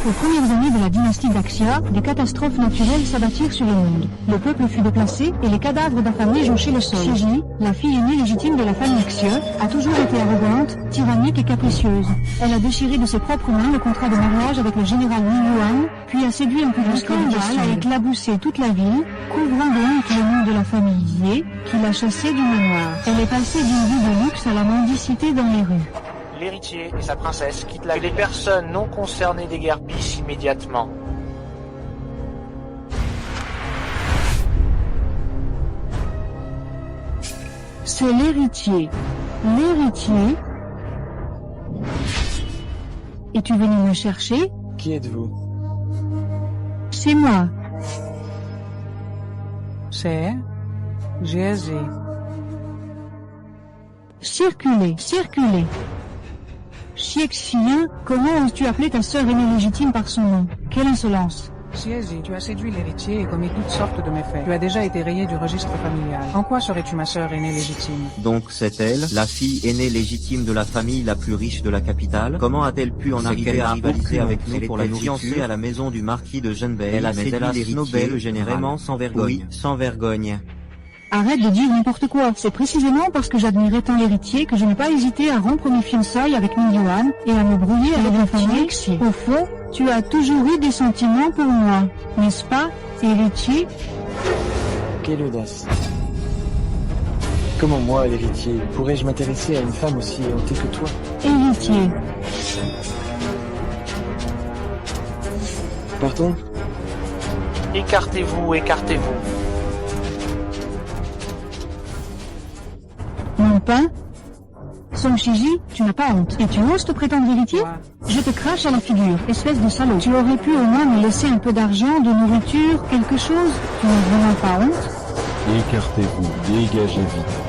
Aux premières années de la dynastie d'Axia, des catastrophes naturelles s'abattirent sur le monde. Le peuple fut déplacé et les cadavres d'affamés jonchaient le sol. Shiji, la fille aînée légitime de la famille Xie, a toujours été arrogante, tyrannique et capricieuse. Elle a déchiré de ses propres mains le contrat de mariage avec le général Li Yuan, puis a séduit un public scandale a éclaboussé toute la ville, couvrant de honte le nom de la famille Ye, qui l'a chassée du manoir. Elle est passée d'une vie de luxe à la mendicité dans les rues. L'héritier et sa princesse quittent la ville. Les personnes non concernées déguerpissent immédiatement. C'est l'héritier. L'héritier. Es-tu venu me chercher? Qui êtes-vous? C'est moi. C'est Jésus. Circulez, circulez. Chiexien, comment oses-tu appeler ta sœur aînée légitime par son nom? Quelle insolence! Jésus, tu as séduit l'héritier et commis toutes sortes de méfaits. Tu as déjà été rayé du registre familial. En quoi serais-tu ma sœur aînée légitime? Donc c'est elle, la fille aînée légitime de la famille la plus riche de la capitale. Comment a-t-elle pu en arriver à rivaliser avec nous pour la fiancée à la maison du marquis de Zhenbei? Elle a séduit l'héritier le généralement sans vergogne. Oui, sans vergogne. Arrête de dire n'importe quoi. C'est précisément parce que j'admirais tant l'héritier que je n'ai pas hésité à rompre mes fiançailles avec Li Yuan et à me brouiller avec la famille Xie. Au fond, tu as toujours eu des sentiments pour moi, n'est-ce pas, héritier? Quelle audace! Comment moi, l'héritier, pourrais-je m'intéresser à une femme aussi hantée que toi? Héritier. Partons? Écartez-vous, écartez-vous. Mon pain? Song Shiji, tu n'as pas honte. Et tu oses te prétendre héritier? Je te crache à la figure, espèce de salaud. Tu aurais pu au moins me laisser un peu d'argent, de nourriture, quelque chose? Tu n'as vraiment pas honte? Écartez-vous, dégagez vite.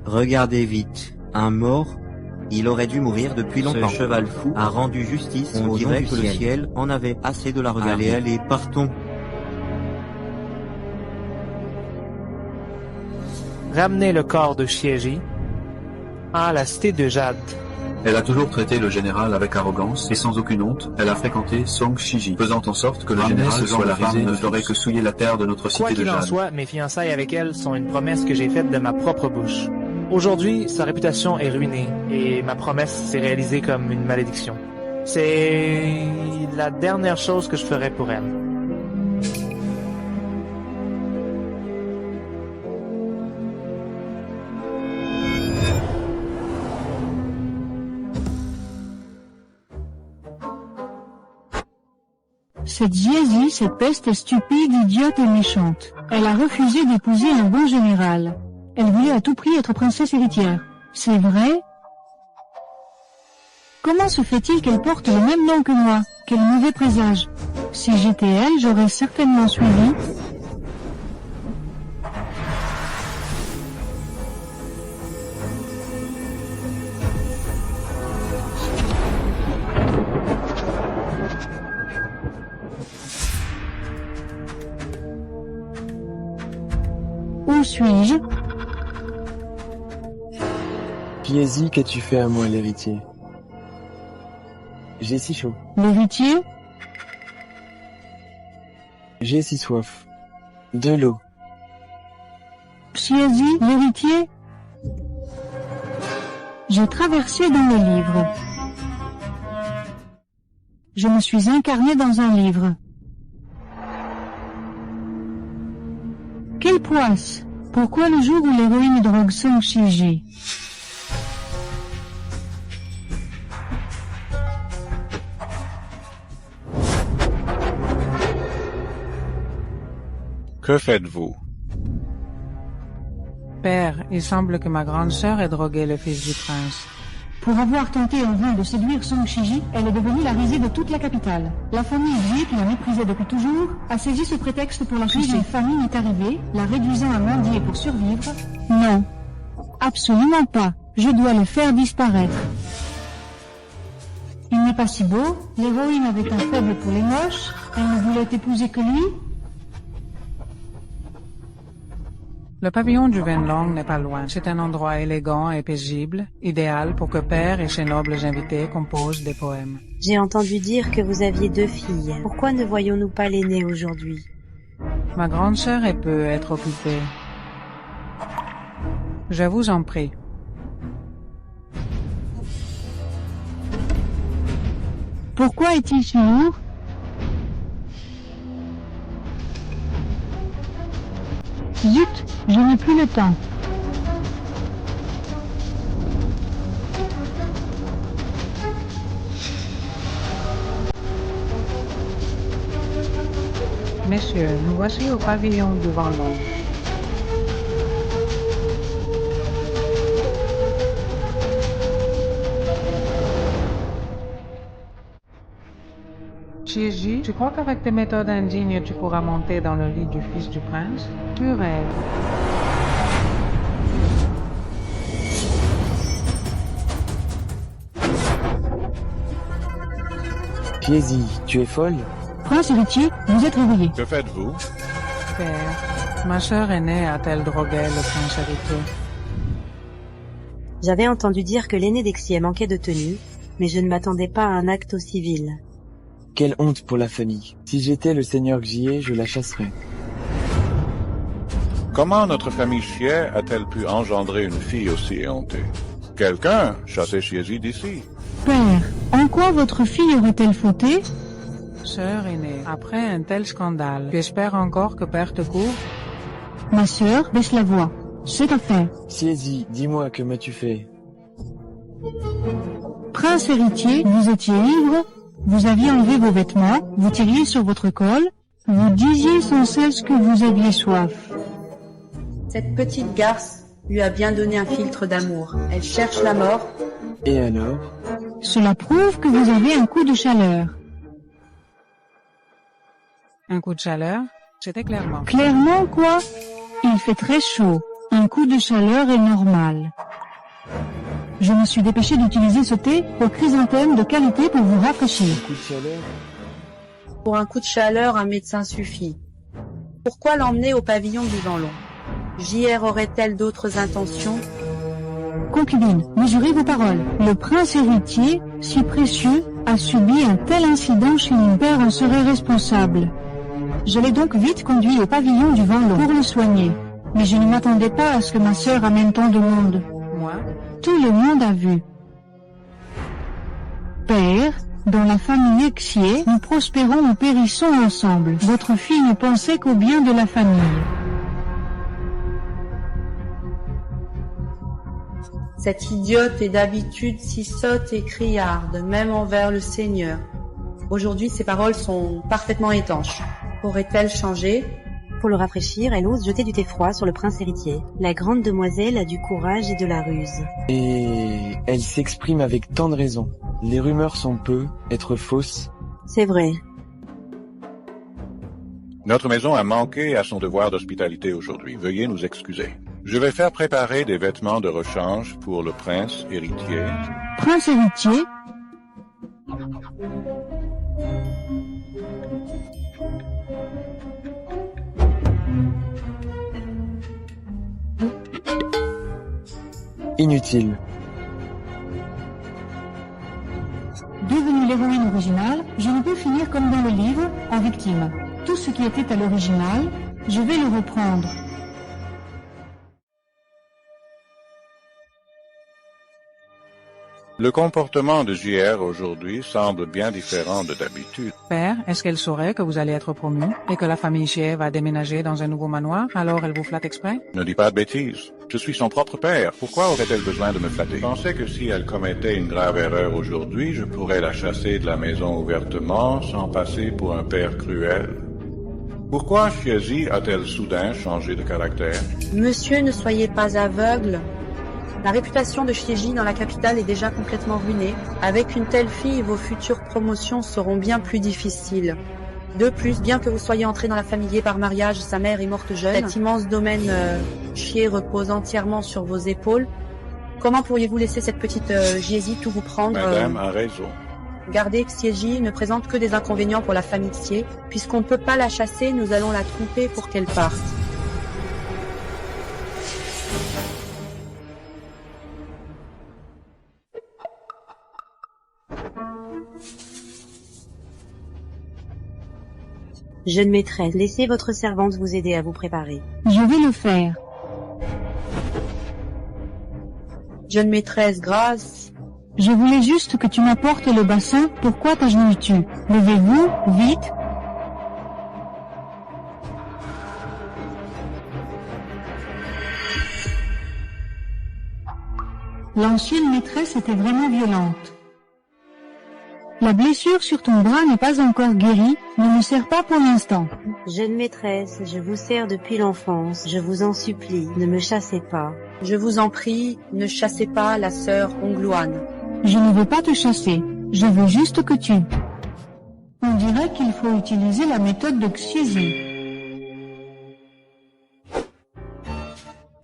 Regardez vite, un mort? Il aurait dû mourir depuis longtemps. Ce cheval fou a rendu justice. On dirait que le ciel en avait assez de la regarder. Allez, partons. Ramenez le corps de Shiji à la cité de Jade. Elle a toujours traité le général avec arrogance et sans aucune honte. Elle a fréquenté Song Shiji, faisant en sorte que le général soit la risée ne ferait que souiller la terre de notre Quoi cité de qu'il en Jade. soit, mes fiançailles avec elle sont une promesse que j'ai faite de ma propre bouche. Aujourd'hui, sa réputation est ruinée et ma promesse s'est réalisée comme une malédiction. C'est la dernière chose que je ferai pour elle. Cette Jiezi, cette peste est stupide, idiote et méchante. Elle a refusé d'épouser un bon général. Elle voulait à tout prix être princesse héritière. C'est vrai? Comment se fait-il qu'elle porte le même nom que moi? Quel mauvais présage! Si j'étais elle, j'aurais certainement suivi. Où suis-je? Piezi, qu'as-tu fait à moi, l'héritier? J'ai si chaud. L'héritier? J'ai si soif. De l'eau. Chiesi, l'héritier? J'ai traversé dans le livre. Je me suis incarné dans un livre. Quelle poisse! Pourquoi le jour où l'héroïne drogue Song Shiji? Que faites-vous? Père, il semble que ma grande sœur ait drogué le fils du prince. Pour avoir tenté en vain de séduire Song Shiji, elle est devenue la risée de toute la capitale. La famille Xie, qui la méprisait depuis toujours, a saisi ce prétexte pour la chasser. Une famine est arrivée, la réduisant à mendier pour survivre. Non. Absolument pas. Je dois le faire disparaître. Il n'est pas si beau, l'héroïne avait un faible pour les moches, elle ne voulait épouser que lui. Le pavillon du Venlong n'est pas loin. C'est un endroit élégant et paisible, idéal pour que père et ses nobles invités composent des poèmes. J'ai entendu dire que vous aviez 2 filles. Pourquoi ne voyons-nous pas l'aînée aujourd'hui? Ma grande sœur peut être occupée. Je vous en prie. Pourquoi est-il si lourd? Zut, je n'ai plus le temps. Messieurs, nous voici au pavillon du Venlong. Chiji, tu crois qu'avec tes méthodes indignes, tu pourras monter dans le lit du fils du prince? Tu rêves. Piezi, tu es folle? Prince héritier, vous êtes réveillé. Que faites-vous? Père, ma sœur aînée a-t-elle drogué le prince héritier? J'avais entendu dire que l'aîné d'Exier manquait de tenue, mais je ne m'attendais pas à un acte aussi vil. Quelle honte pour la famille. Si j'étais le seigneur Xier, je la chasserais. Comment notre famille Xie a-t-elle pu engendrer une fille aussi éhontée? Quelqu'un chassez Chiezi d'ici. Père, en quoi votre fille aurait-elle fauté? Sœur aînée, après un tel scandale, tu espères encore que père te couvre? Ma sœur, baisse la voix. C'est affaire. Piezi, dis-moi, que m'as-tu fait? Prince héritier, vous étiez ivre, vous aviez enlevé vos vêtements, vous tiriez sur votre col, vous disiez sans cesse que vous aviez soif. Cette petite garce lui a bien donné un filtre d'amour. Elle cherche la mort. Et alors? Cela prouve que vous avez un coup de chaleur. Un coup de chaleur? C'était clairement. Clairement quoi? Il fait très chaud. Un coup de chaleur est normal. Je me suis dépêché d'utiliser ce thé aux chrysanthèmes de qualité pour vous rafraîchir. Coup de chaleur? Pour un coup de chaleur, un médecin suffit. Pourquoi l'emmener au pavillon du Venlong? JR aurait-elle d'autres intentions? Concubine, mesurez vos paroles. Le prince héritier, si précieux, a subi un tel incident chez mon père en serait responsable. Je l'ai donc vite conduit au pavillon du Venlong pour le soigner. Mais je ne m'attendais pas à ce que ma sœur amène tant de monde. Moi? Tout le monde a vu. Père, dans la famille Exier, nous prospérons ou périssons ensemble. Votre fille ne pensait qu'au bien de la famille. Cette idiote est d'habitude si sotte et criarde, même envers le Seigneur. Aujourd'hui, ses paroles sont parfaitement étanches. Aurait-elle changé? Pour le rafraîchir, elle ose jeter du thé froid sur le prince héritier. La grande demoiselle a du courage et de la ruse. Et elle s'exprime avec tant de raison. Les rumeurs sont peu, être fausses. C'est vrai. Notre maison a manqué à son devoir d'hospitalité aujourd'hui. Veuillez nous excuser. Je vais faire préparer des vêtements de rechange pour le prince héritier. Prince héritier? Inutile. Devenue l'héroïne originale, je ne peux finir comme dans le livre, en victime. Tout ce qui était à l'original, je vais le reprendre. Le comportement de JR aujourd'hui semble bien différent de d'habitude. Père, est-ce qu'elle saurait que vous allez être promu et que la famille Xie va déménager dans un nouveau manoir, alors elle vous flatte exprès? Ne dis pas de bêtises. Je suis son propre père. Pourquoi aurait-elle besoin de me flatter? Je pensais que si elle commettait une grave erreur aujourd'hui, je pourrais la chasser de la maison ouvertement sans passer pour un père cruel. Pourquoi Chiezi a-t-elle soudain changé de caractère? Monsieur, ne soyez pas aveugle. La réputation de Chiezi dans la capitale est déjà complètement ruinée. Avec une telle fille, vos futures promotions seront bien plus difficiles. De plus, bien que vous soyez entré dans la famille par mariage, sa mère est morte jeune. Cet immense domaine Xie repose entièrement sur vos épaules. Comment pourriez-vous laisser cette petite Xiezi tout vous prendre? Madame a raison. Gardez Xiezi ne présente que des inconvénients pour la famille Xie. Puisqu'on ne peut pas la chasser, nous allons la tromper pour qu'elle parte. Jeune maîtresse, laissez votre servante vous aider à vous préparer. Je vais le faire. Jeune maîtresse, grâce. Je voulais juste que tu m'apportes le bassin, pourquoi t'agenouilles-tu? Levez-vous, vite. L'ancienne maîtresse était vraiment violente. La blessure sur ton bras n'est pas encore guérie, ne me sers pas pour l'instant. Jeune maîtresse, je vous sers depuis l'enfance, je vous en supplie, ne me chassez pas. Je vous en prie, ne chassez pas la sœur Ongluan. Je ne veux pas te chasser, je veux juste que tu... On dirait qu'il faut utiliser la méthode de Xiezi.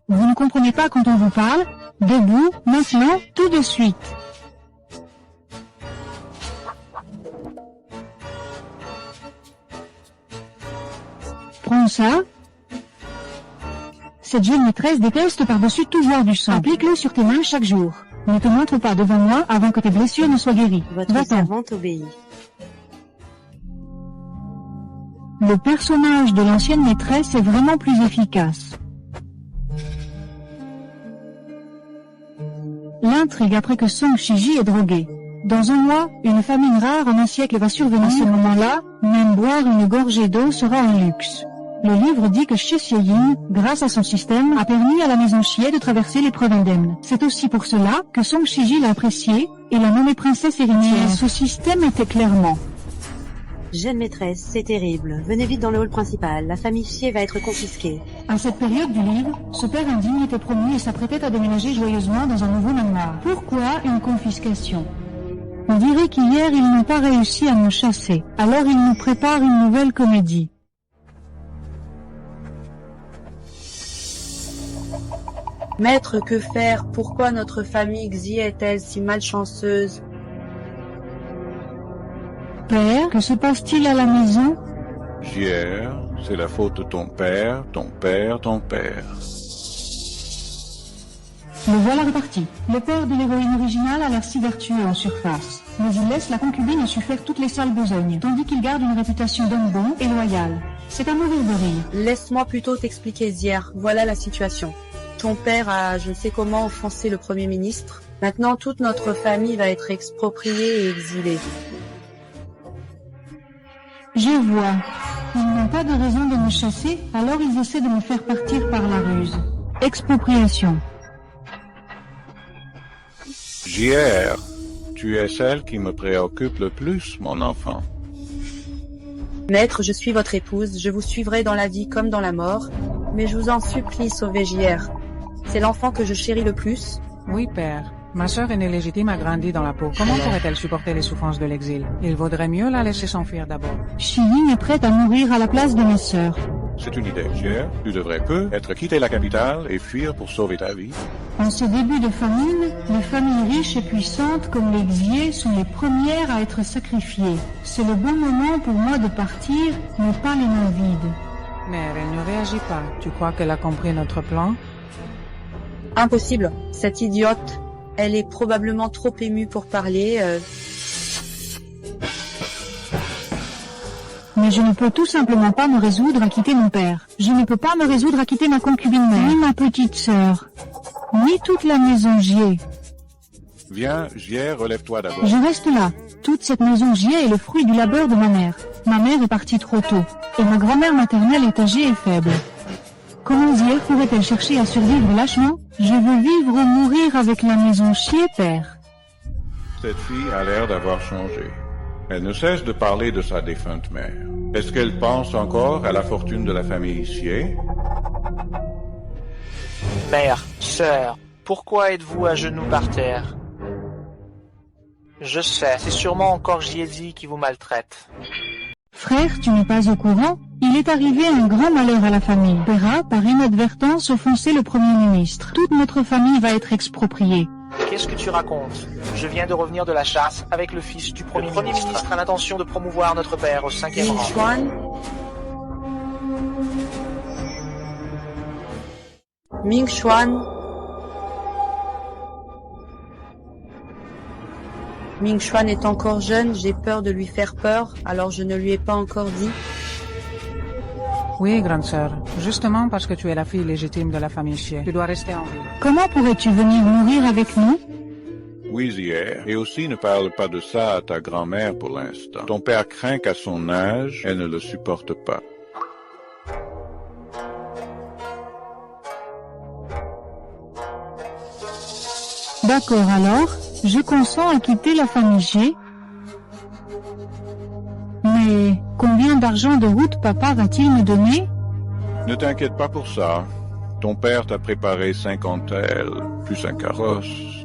Vous ne comprenez pas quand on vous parle? Debout, maintenant, tout de suite. Prends ça. Cette jeune maîtresse déteste par-dessus tout voir du sang. Applique-le sur tes mains chaque jour. Ne te montre pas devant moi avant que tes blessures ne soient guéries. Votre Va-t'en. servante obéit. Le personnage de l'ancienne maîtresse est vraiment plus efficace. L'intrigue après que Song Shiji est drogué. Dans un mois, une famine rare en un siècle va survenir. À ce moment-là, même boire une gorgée d'eau sera un luxe. Le livre dit que Xie Yin, grâce à son système, a permis à la maison Xie de traverser l'épreuve indemne. C'est aussi pour cela que Song Shiji l'a apprécié et l'a nommée princesse héritière. Ce système était clairement... Jeune maîtresse, c'est terrible. Venez vite dans le hall principal, la famille Xie va être confisquée. À cette période du livre, ce père indigne était promu et s'apprêtait à déménager joyeusement dans un nouveau manoir. Pourquoi une confiscation? On dirait qu'hier ils n'ont pas réussi à nous chasser. Alors ils nous préparent une nouvelle comédie. Maître, que faire? Pourquoi notre famille Xie est-elle si malchanceuse? Père, que se passe-t-il à la maison? Jier, c'est la faute de ton père, ton père, ton père. Le voilà reparti. Le père de l'héroïne originale a l'air si vertueux en surface. Mais il laisse la concubine faire toutes les sales besognes, tandis qu'il garde une réputation d'homme bon et loyal. C'est à mourir de rire. Laisse-moi plutôt t'expliquer, Zier. Voilà la situation. Ton père a, je ne sais comment, offensé le Premier ministre. Maintenant, toute notre famille va être expropriée et exilée. Je vois. Ils n'ont pas de raison de me chasser, alors ils essaient de me faire partir par la ruse. Expropriation. Jier, tu es celle qui me préoccupe le plus, mon enfant. Maître, je suis votre épouse, je vous suivrai dans la vie comme dans la mort, mais je vous en supplie, sauvez Jier. C'est l'enfant que je chéris le plus. Oui, père. Ma sœur aînée légitime a grandi dans la peau. Comment pourrait-elle supporter les souffrances de l'exil? Il vaudrait mieux la laisser s'enfuir d'abord. Xie Yin est prête à mourir à la place de ma sœur. C'est une idée, Jier. Tu devrais peut-être quitter la capitale et fuir pour sauver ta vie. En ce début de famine, les familles riches et puissantes comme les Xie sont les premières à être sacrifiées. C'est le bon moment pour moi de partir, mais pas les mains vides. Mère, elle ne réagit pas. Tu crois qu'elle a compris notre plan? Impossible. Cette idiote, elle est probablement trop émue pour parler. Mais je ne peux tout simplement pas me résoudre à quitter mon père. Je ne peux pas me résoudre à quitter ma concubine mère, ni ma petite sœur, ni toute la maison Xie. Viens, Jier, relève-toi d'abord. Je reste là. Toute cette maison Xie est le fruit du labeur de ma mère. Ma mère est partie trop tôt, et ma grand-mère maternelle est âgée et faible. Comment Xie pourrait-elle chercher à survivre lâchement? Je veux vivre ou mourir avec la maison Xie, père. Cette fille a l'air d'avoir changé. Elle ne cesse de parler de sa défunte mère. Est-ce qu'elle pense encore à la fortune de la famille Xie? Mère, sœur, pourquoi êtes-vous à genoux par terre? Je sais, c'est sûrement encore Jiezi qui vous maltraite. Frère, tu n'es pas au courant? Il est arrivé un grand malheur à la famille. Père a, par inadvertance, offensé le Premier ministre. Toute notre famille va être expropriée. Qu'est-ce que tu racontes? Je viens de revenir de la chasse avec le fils du Premier ministre a l'intention de promouvoir notre père au 5e Ming rang. Xuan. Ming Xuan. Ming Xuan est encore jeune, j'ai peur de lui faire peur, alors je ne lui ai pas encore dit. Oui, grande sœur. Justement parce que tu es la fille légitime de la famille Xie, tu dois rester en vie. Comment pourrais-tu venir mourir avec nous? Oui, Zier. Et aussi ne parle pas de ça à ta grand-mère pour l'instant. Ton père craint qu'à son âge, elle ne le supporte pas. D'accord alors, je consens à quitter la famille G. Mais combien d'argent de route papa va-t-il me donner? Ne t'inquiète pas pour ça. Ton père t'a préparé 50 ailes, plus un carrosse.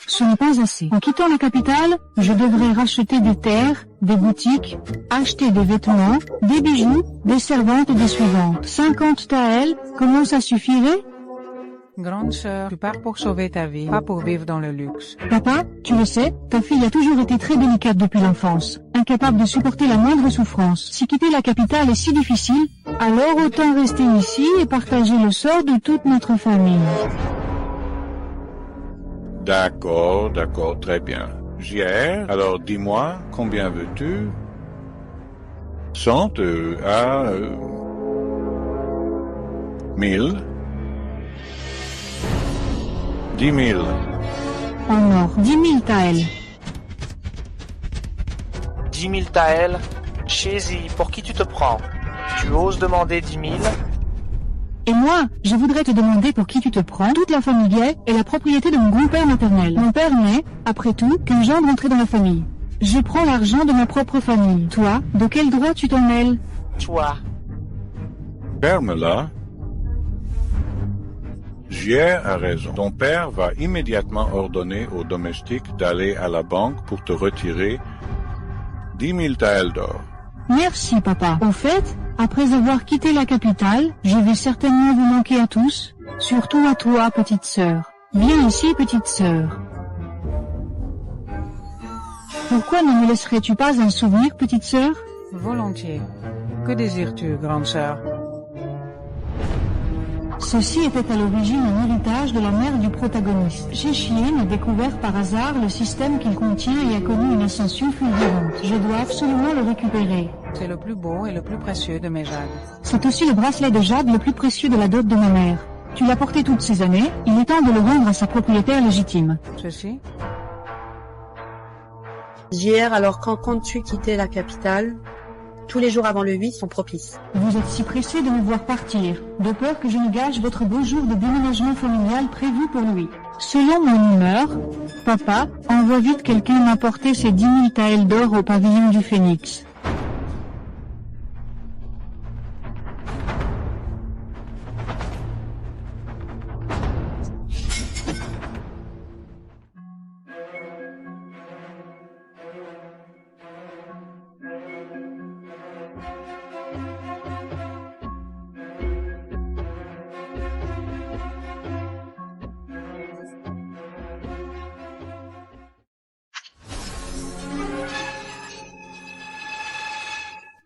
Ce n'est pas assez. En quittant la capitale, je devrais racheter des terres, des boutiques, acheter des vêtements, des bijoux, des servantes et des suivantes. 50 taels, comment ça suffirait? Grande sœur, tu pars pour sauver ta vie, pas pour vivre dans le luxe. Papa, tu le sais, ta fille a toujours été très délicate depuis l'enfance, incapable de supporter la moindre souffrance. Si quitter la capitale est si difficile, alors autant rester ici et partager le sort de toute notre famille. D'accord, très bien. Zier, alors dis-moi, combien veux-tu? 100 à 1000. 10 000. En or, 10 000 taels. 10 000 taels? Chézi, pour qui tu te prends? Tu oses demander 10 000? Et moi, je voudrais te demander pour qui tu te prends. Toute la famille Gay est la propriété de mon grand-père maternel. Mon père n'est, après tout, qu'un gendre entré dans la famille. Je prends l'argent de ma propre famille. Toi, de quel droit tu t'en mêles? Toi. Ferme-la. Zier a raison. Ton père va immédiatement ordonner aux domestiques d'aller à la banque pour te retirer 10 000 taels d'or. Merci, papa. Au fait, après avoir quitté la capitale, je vais certainement vous manquer à tous, surtout à toi, petite sœur. Viens ici, petite sœur. Pourquoi ne me laisserais-tu pas un souvenir, petite sœur? Volontiers. Que désires-tu, grande sœur? Ceci était à l'origine un héritage de la mère du protagoniste. Chien a découvert par hasard le système qu'il contient et a connu une ascension fulgurante. Je dois absolument le récupérer. C'est le plus beau et le plus précieux de mes jades. C'est aussi le bracelet de jade le plus précieux de la dot de ma mère. Tu l'as porté toutes ces années, il est temps de le rendre à sa propriétaire légitime. Ceci? Zier, alors quand comptes-tu quitter la capitale? Tous les jours avant le 8 sont propices. Vous êtes si pressé de me voir partir, de peur que je ne gâche votre beau jour de déménagement familial prévu pour lui. Selon mon humeur, papa, envoie vite quelqu'un m'apporter ces 10 000 taels d'or au pavillon du Phénix.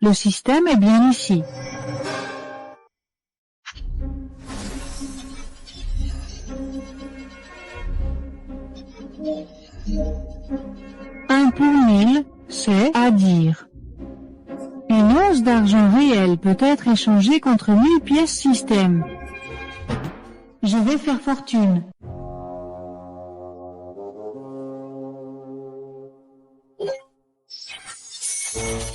Le système est bien ici. Un pour 1000, c'est à dire. Une once d'argent réel peut être échangée contre 1000 pièces système. Je vais faire fortune.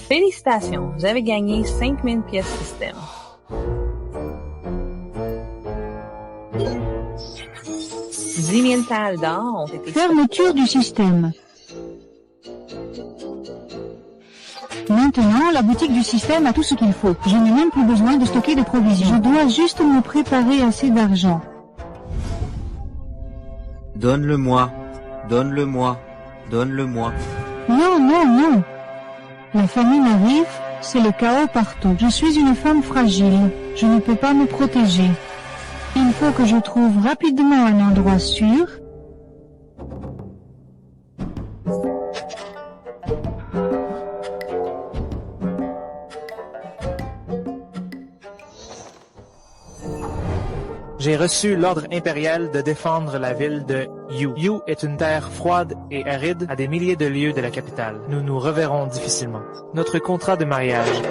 Félicitations, vous avez gagné 5000 pièces système. $10 000 taels d'or ont été... Fermeture du système. Maintenant, la boutique du système a tout ce qu'il faut. Je n'ai même plus besoin de stocker des provisions. Je dois juste me préparer assez d'argent. Donne-le-moi. Donne-le-moi. Donne-le-moi. Non, non, non. La famine arrive, c'est le chaos partout. Je suis une femme fragile, je ne peux pas me protéger. Il faut que je trouve rapidement un endroit sûr. J'ai reçu l'ordre impérial de défendre la ville de Yu. Yu est une terre froide et aride à des milliers de lieues de la capitale. Nous nous reverrons difficilement. Notre contrat de mariage.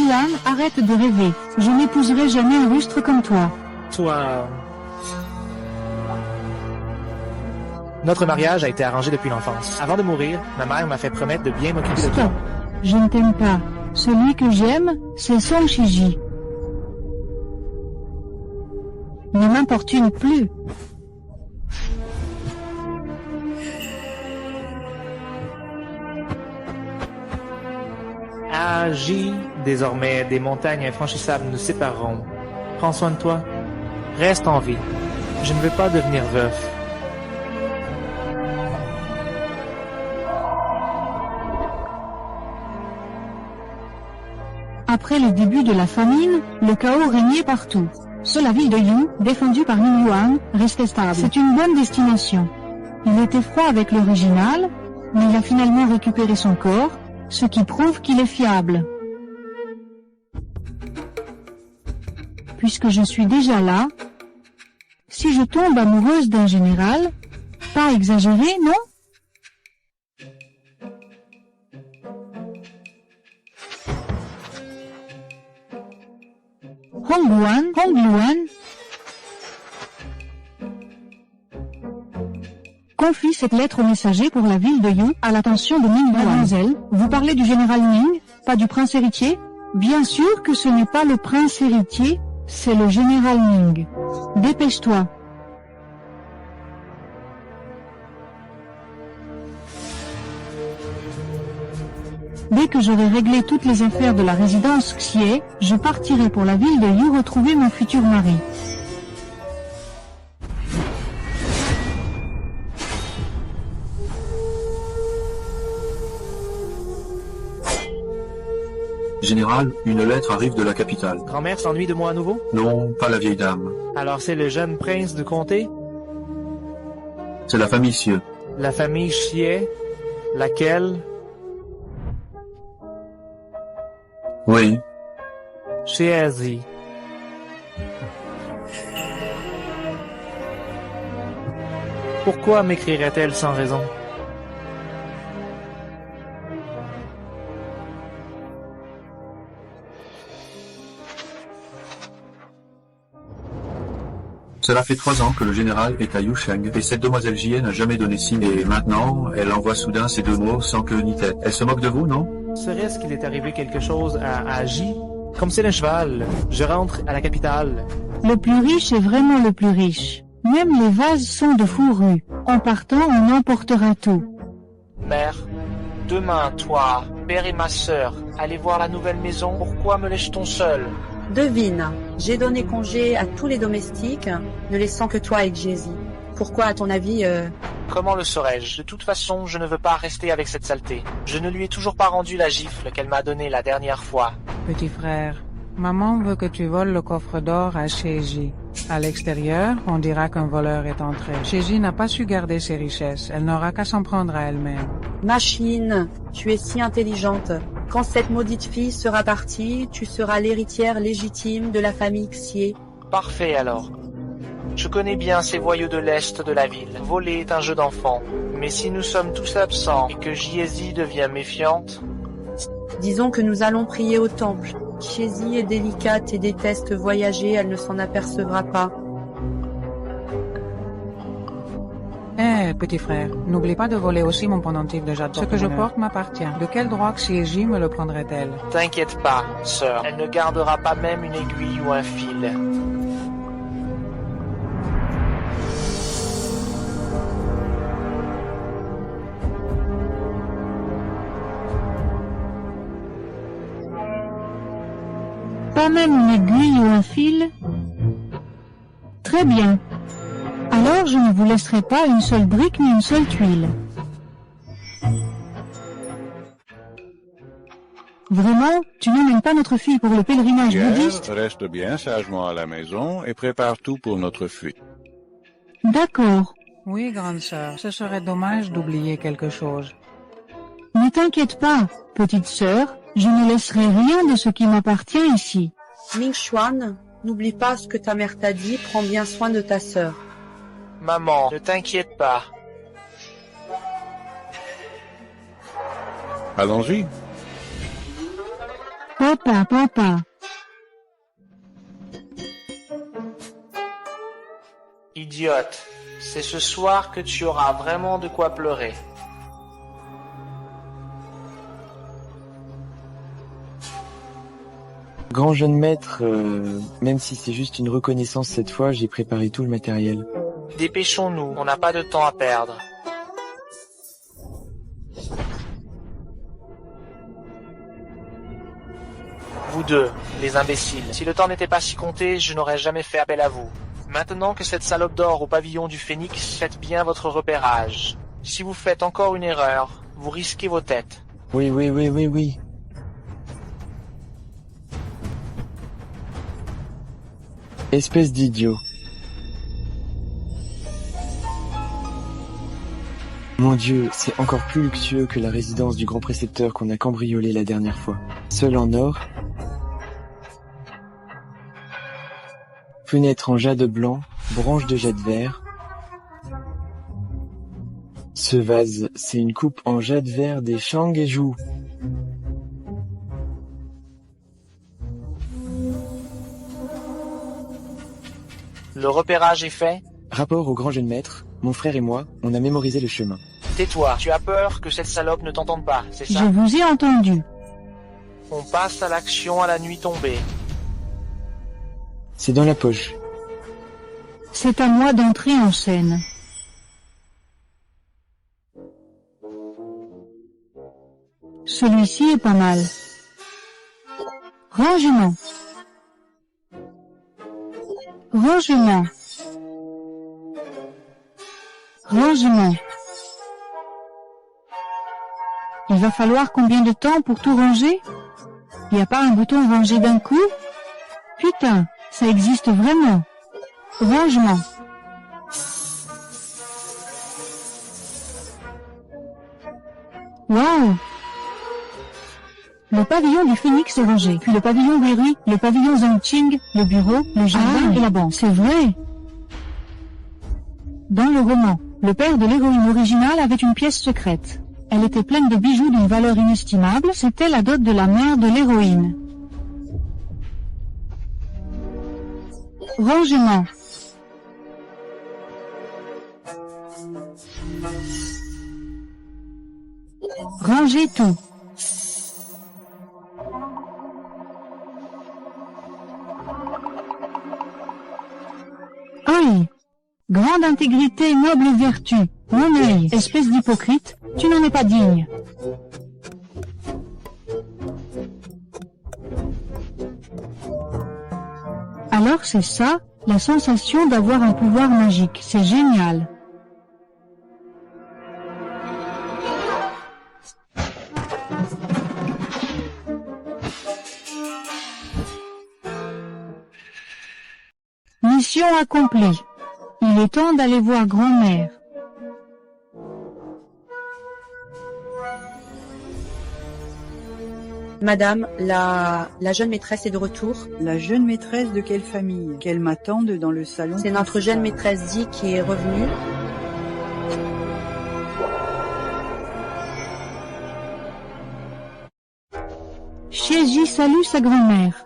Mingyuan, arrête de rêver. Je n'épouserai jamais un rustre comme toi. Toi... Notre mariage a été arrangé depuis l'enfance. Avant de mourir, ma mère m'a fait promettre de bien m'occuper de toi. Stop. Je ne t'aime pas. Celui que j'aime, c'est Song Shiji. Ne m'importune plus. Agi, désormais, des montagnes infranchissables nous sépareront. Prends soin de toi. Reste en vie. Je ne veux pas devenir veuf. Après le début de la famine, le chaos régnait partout. Seule la ville de Yu, défendue par Mingyuan, restait stable. C'est une bonne destination. Il était froid avec l'original, mais il a finalement récupéré son corps, ce qui prouve qu'il est fiable. Puisque je suis déjà là, si je tombe amoureuse d'un général, pas exagéré, non? Hongluan, confie cette lettre au messager pour la ville de Yu, à l'attention de Mingyuan. Mademoiselle, vous parlez du général Ming, pas du prince héritier? Bien sûr que ce n'est pas le prince héritier, c'est le général Ming. Dépêche-toi. Dès que j'aurai réglé toutes les affaires de la résidence Xie, je partirai pour la ville de Yu retrouver mon futur mari. Général, une lettre arrive de la capitale. Grand-mère s'ennuie de moi à nouveau? Non, pas la vieille dame. Alors c'est le jeune prince du comté? C'est la famille Xie. La famille Xie? Laquelle? Oui. Chiezi. Pourquoi m'écrirait-elle sans raison? Cela fait 3 ans que le général est à Yusheng, et cette demoiselle Jie n'a jamais donné signe, et maintenant, elle envoie soudain ces 2 mots sans queue ni tête. Elle se moque de vous, non? Serait-ce qu'il est arrivé quelque chose à Agi? Comme c'est le cheval, je rentre à la capitale. Le plus riche est vraiment le plus riche. Même les vases sont de fourrure. En partant, on emportera tout. Mère, demain, toi, père et ma sœur, allez voir la nouvelle maison. Pourquoi me laisse-t-on seul? Devine, j'ai donné congé à tous les domestiques, ne laissant que toi et Jésus. Pourquoi, à ton avis, Comment le saurais-je? De toute façon, je ne veux pas rester avec cette saleté. Je ne lui ai toujours pas rendu la gifle qu'elle m'a donnée la dernière fois. Petit frère, maman veut que tu voles le coffre d'or à Sheiji. À l'extérieur, on dira qu'un voleur est entré. Sheiji n'a pas su garder ses richesses. Elle n'aura qu'à s'en prendre à elle-même. Machine, tu es si intelligente. Quand cette maudite fille sera partie, tu seras l'héritière légitime de la famille Xie. Parfait alors. Je connais bien ces voyous de l'Est de la ville. Voler est un jeu d'enfant. Mais si nous sommes tous absents et que Jiezi devient méfiante... Disons que nous allons prier au temple. Chiezi est délicate et déteste voyager, elle ne s'en apercevra pas. Petit frère, n'oublie pas de voler aussi mon pendentif de jade. Ce que je porte m'appartient. De quel droit Xieji me le prendrait-elle? T'inquiète pas, sœur. Elle ne gardera pas même une aiguille ou un fil. Pas même une aiguille ou un fil? Très bien. Alors je ne vous laisserai pas une seule brique ni une seule tuile. Vraiment, tu n'emmènes pas notre fille pour le pèlerinage bouddhiste? Reste bien sagement à la maison et prépare tout pour notre fuite. D'accord. Oui, grande sœur, ce serait dommage d'oublier quelque chose. Ne t'inquiète pas, petite sœur, je ne laisserai rien de ce qui m'appartient ici. Mingxuan, n'oublie pas ce que ta mère t'a dit, prends bien soin de ta sœur. Maman, ne t'inquiète pas. Allons-y. Papa, papa. Idiote, c'est ce soir que tu auras vraiment de quoi pleurer. Grand jeune maître, même si c'est juste une reconnaissance cette fois, j'ai préparé tout le matériel. Dépêchons-nous, on n'a pas de temps à perdre. Vous deux, les imbéciles, si le temps n'était pas si compté, je n'aurais jamais fait appel à vous. Maintenant que cette salope dort au pavillon du Phénix, faites bien votre repérage. Si vous faites encore une erreur, vous risquez vos têtes. Oui. Espèce d'idiot. Mon Dieu, c'est encore plus luxueux que la résidence du grand précepteur qu'on a cambriolé la dernière fois. Seul en or. Fenêtre en jade blanc, branche de jade vert. Ce vase, c'est une coupe en jade vert des Shanghaiju. Le repérage est fait? Rapport au grand jeune maître, mon frère et moi, on a mémorisé le chemin. Tais-toi, tu as peur que cette salope ne t'entende pas, c'est ça? Je vous ai entendu. On passe à l'action à la nuit tombée. C'est dans la poche. C'est à moi d'entrer en scène. Celui-ci est pas mal. Rangement. Rangement. Rangement. Il va falloir combien de temps pour tout ranger? Y a pas un bouton ranger d'un coup? Putain, ça existe vraiment. Rangement. Waouh! Le pavillon du Phénix est rangé, puis le pavillon Wei-Rui, le pavillon Zhongqing, le bureau, le jardin et la banque. C'est vrai! Dans le roman, le père de l'héroïne originale avait une pièce secrète. Elle était pleine de bijoux d'une valeur inestimable, c'était la dot de la mère de l'héroïne. Rangement. Rangez tout. Œil. Grande intégrité, noble vertu. Mon œil, espèce d'hypocrite, tu n'en es pas digne. Alors c'est ça, la sensation d'avoir un pouvoir magique, c'est génial. Mission accomplie. Il est temps d'aller voir grand-mère. Madame, la jeune maîtresse est de retour. La jeune maîtresse de quelle famille? Qu'elle m'attende dans le salon? C'est notre jeune maîtresse Di qui est revenue. Shieji salue sa grand-mère.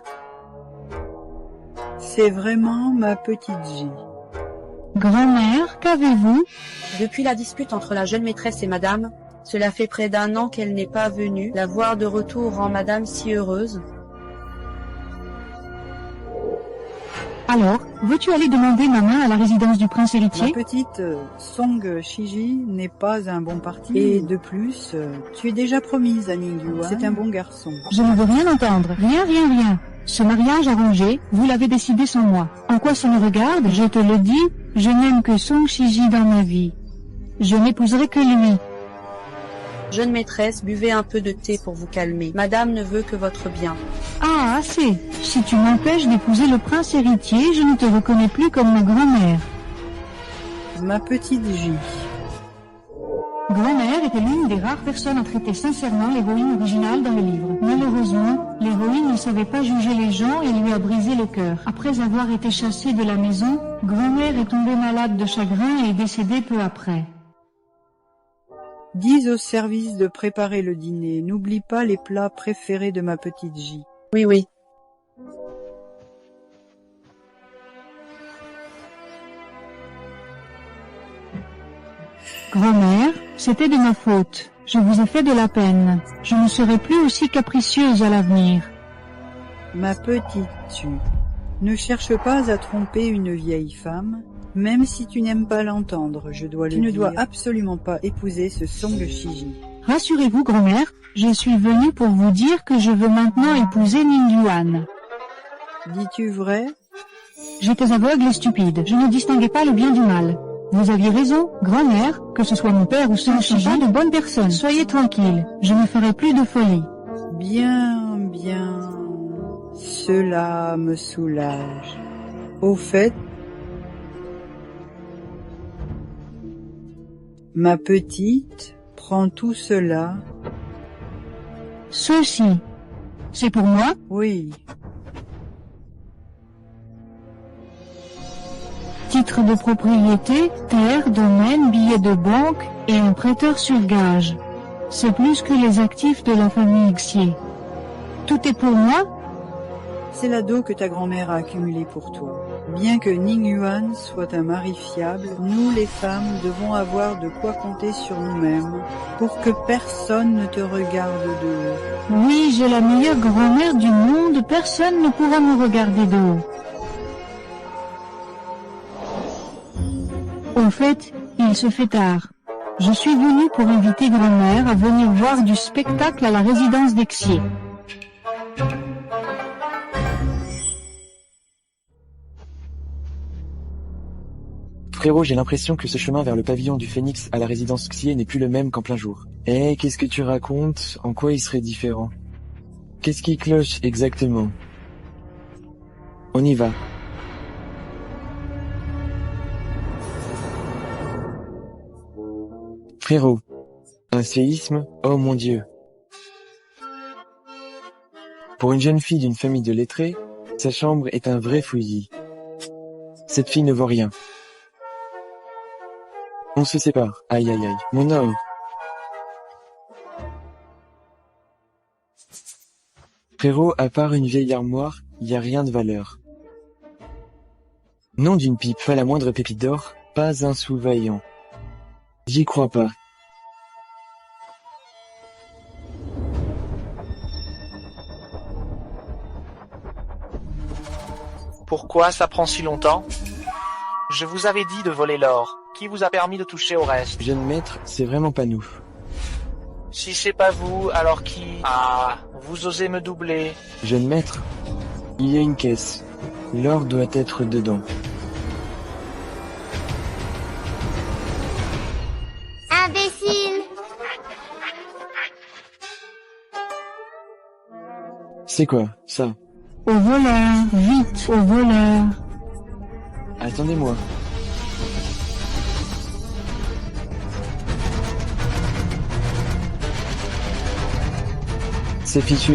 C'est vraiment ma petite J. Grand-mère, qu'avez-vous? Depuis la dispute entre la jeune maîtresse et madame, cela fait près d'un an qu'elle n'est pas venue. La voir de retour rend madame si heureuse. Alors, veux-tu aller demander ma main à la résidence du prince héritier? Ma petite Song Shiji n'est pas un bon parti. Et de plus, tu es déjà promise à Ning Yuan. C'est un bon garçon. Je ne veux rien entendre. Rien. Ce mariage arrangé, vous l'avez décidé sans moi. En quoi ça me regarde? Je te le dis, je n'aime que Song Shiji dans ma vie. Je n'épouserai que lui. Jeune maîtresse, buvez un peu de thé pour vous calmer. Madame ne veut que votre bien. Ah, assez. Si tu m'empêches d'épouser le prince héritier, je ne te reconnais plus comme ma grand-mère. Ma petite J. Grand-mère était l'une des rares personnes à traiter sincèrement l'héroïne originale dans le livre. Malheureusement, l'héroïne ne savait pas juger les gens et lui a brisé le cœur. Après avoir été chassée de la maison, grand-mère est tombée malade de chagrin et est décédée peu après. Dis au service de préparer le dîner. N'oublie pas les plats préférés de ma petite J. Oui, oui. Grand-mère, c'était de ma faute. Je vous ai fait de la peine. Je ne serai plus aussi capricieuse à l'avenir. Ma petite, ne cherche pas à tromper une vieille femme, même si tu n'aimes pas l'entendre, je dois le dire. Tu ne dois absolument pas épouser ce Song Shiji. Rassurez-vous, grand-mère, je suis venue pour vous dire que je veux maintenant épouser Ning Yuan. Dis-tu vrai? J'étais aveugle et stupide, je ne distinguais pas le bien du mal. Vous aviez raison, grand-mère, que ce soit mon père ou Song Shiji, de bonnes personnes. Soyez tranquille, je ne ferai plus de folie. Bien, bien, cela me soulage. Au fait, ma petite, prends tout cela. Ceci, c'est pour moi? Oui. Titre de propriété, terre, domaine, billets de banque, et un prêteur sur gage. C'est plus que les actifs de la famille Xier. Tout est pour moi? C'est l'ado que ta grand-mère a accumulé pour toi. Bien que Ning Yuan soit un mari fiable, nous les femmes devons avoir de quoi compter sur nous-mêmes, pour que personne ne te regarde de haut. Oui, j'ai la meilleure grand-mère du monde, personne ne pourra me regarder de haut. Au fait, il se fait tard. Je suis venue pour inviter grand-mère à venir voir du spectacle à la résidence d'Exier. Frérot, j'ai l'impression que ce chemin vers le pavillon du Phénix à la résidence Xier n'est plus le même qu'en plein jour. Eh, qu'est-ce que tu racontes? En quoi il serait différent? Qu'est-ce qui cloche exactement? On y va. Frérot, un séisme? Oh mon Dieu. Pour une jeune fille d'une famille de lettrés, sa chambre est un vrai fouillis. Cette fille ne vaut rien. On se sépare. Aïe aïe aïe. Mon or. Frérot, à part une vieille armoire, y a rien de valeur. Nom d'une pipe, pas la moindre pépite d'or, pas un sou vaillant. J'y crois pas. Pourquoi ça prend si longtemps? Je vous avais dit de voler l'or. Qui vous a permis de toucher au reste? Jeune maître, c'est vraiment pas nous. Si c'est pas vous, alors qui? Ah, vous osez me doubler. Jeune maître, il y a une caisse. L'or doit être dedans. Imbécile! C'est quoi, ça? Au voleur, vite, au voleur. Attendez-moi. C'est fichu.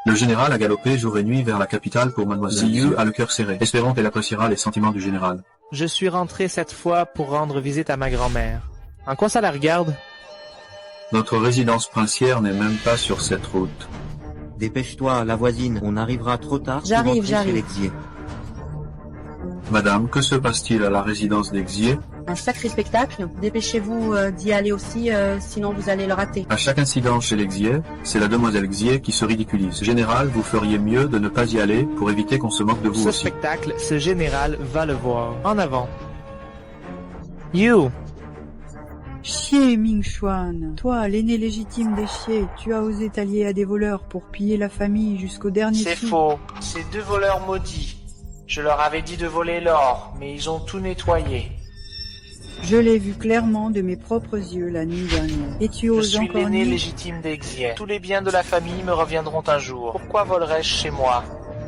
Le général a galopé jour et nuit vers la capitale pour mademoiselle Ziyu a le cœur serré, espérant qu'elle appréciera les sentiments du général. Je suis rentré cette fois pour rendre visite à ma grand-mère. En quoi ça la regarde? Notre résidence princière n'est même pas sur cette route. Dépêche-toi, la voisine, on arrivera trop tard. J'arrive. Chez l'Exier. Madame, que se passe-t-il à la résidence d'Exier? Un sacré spectacle. Dépêchez-vous d'y aller aussi, sinon vous allez le rater. À chaque incident chez l'Exier, c'est la demoiselle Xier qui se ridiculise. Général, vous feriez mieux de ne pas y aller pour éviter qu'on se moque de vous Ce aussi. spectacle, ce général va le voir. En avant. You! Xie Mingxuan, toi, l'aîné légitime des Xie, tu as osé t'allier à des voleurs pour piller la famille jusqu'au dernier C'est sou. faux. Ces deux voleurs maudits. Je leur avais dit de voler l'or, mais ils ont tout nettoyé. Je l'ai vu clairement de mes propres yeux la nuit dernière. Et tu Je oses suis encore l'aîné nier? légitime des Xier. Tous les biens de la famille me reviendront un jour. Pourquoi volerais-je chez moi?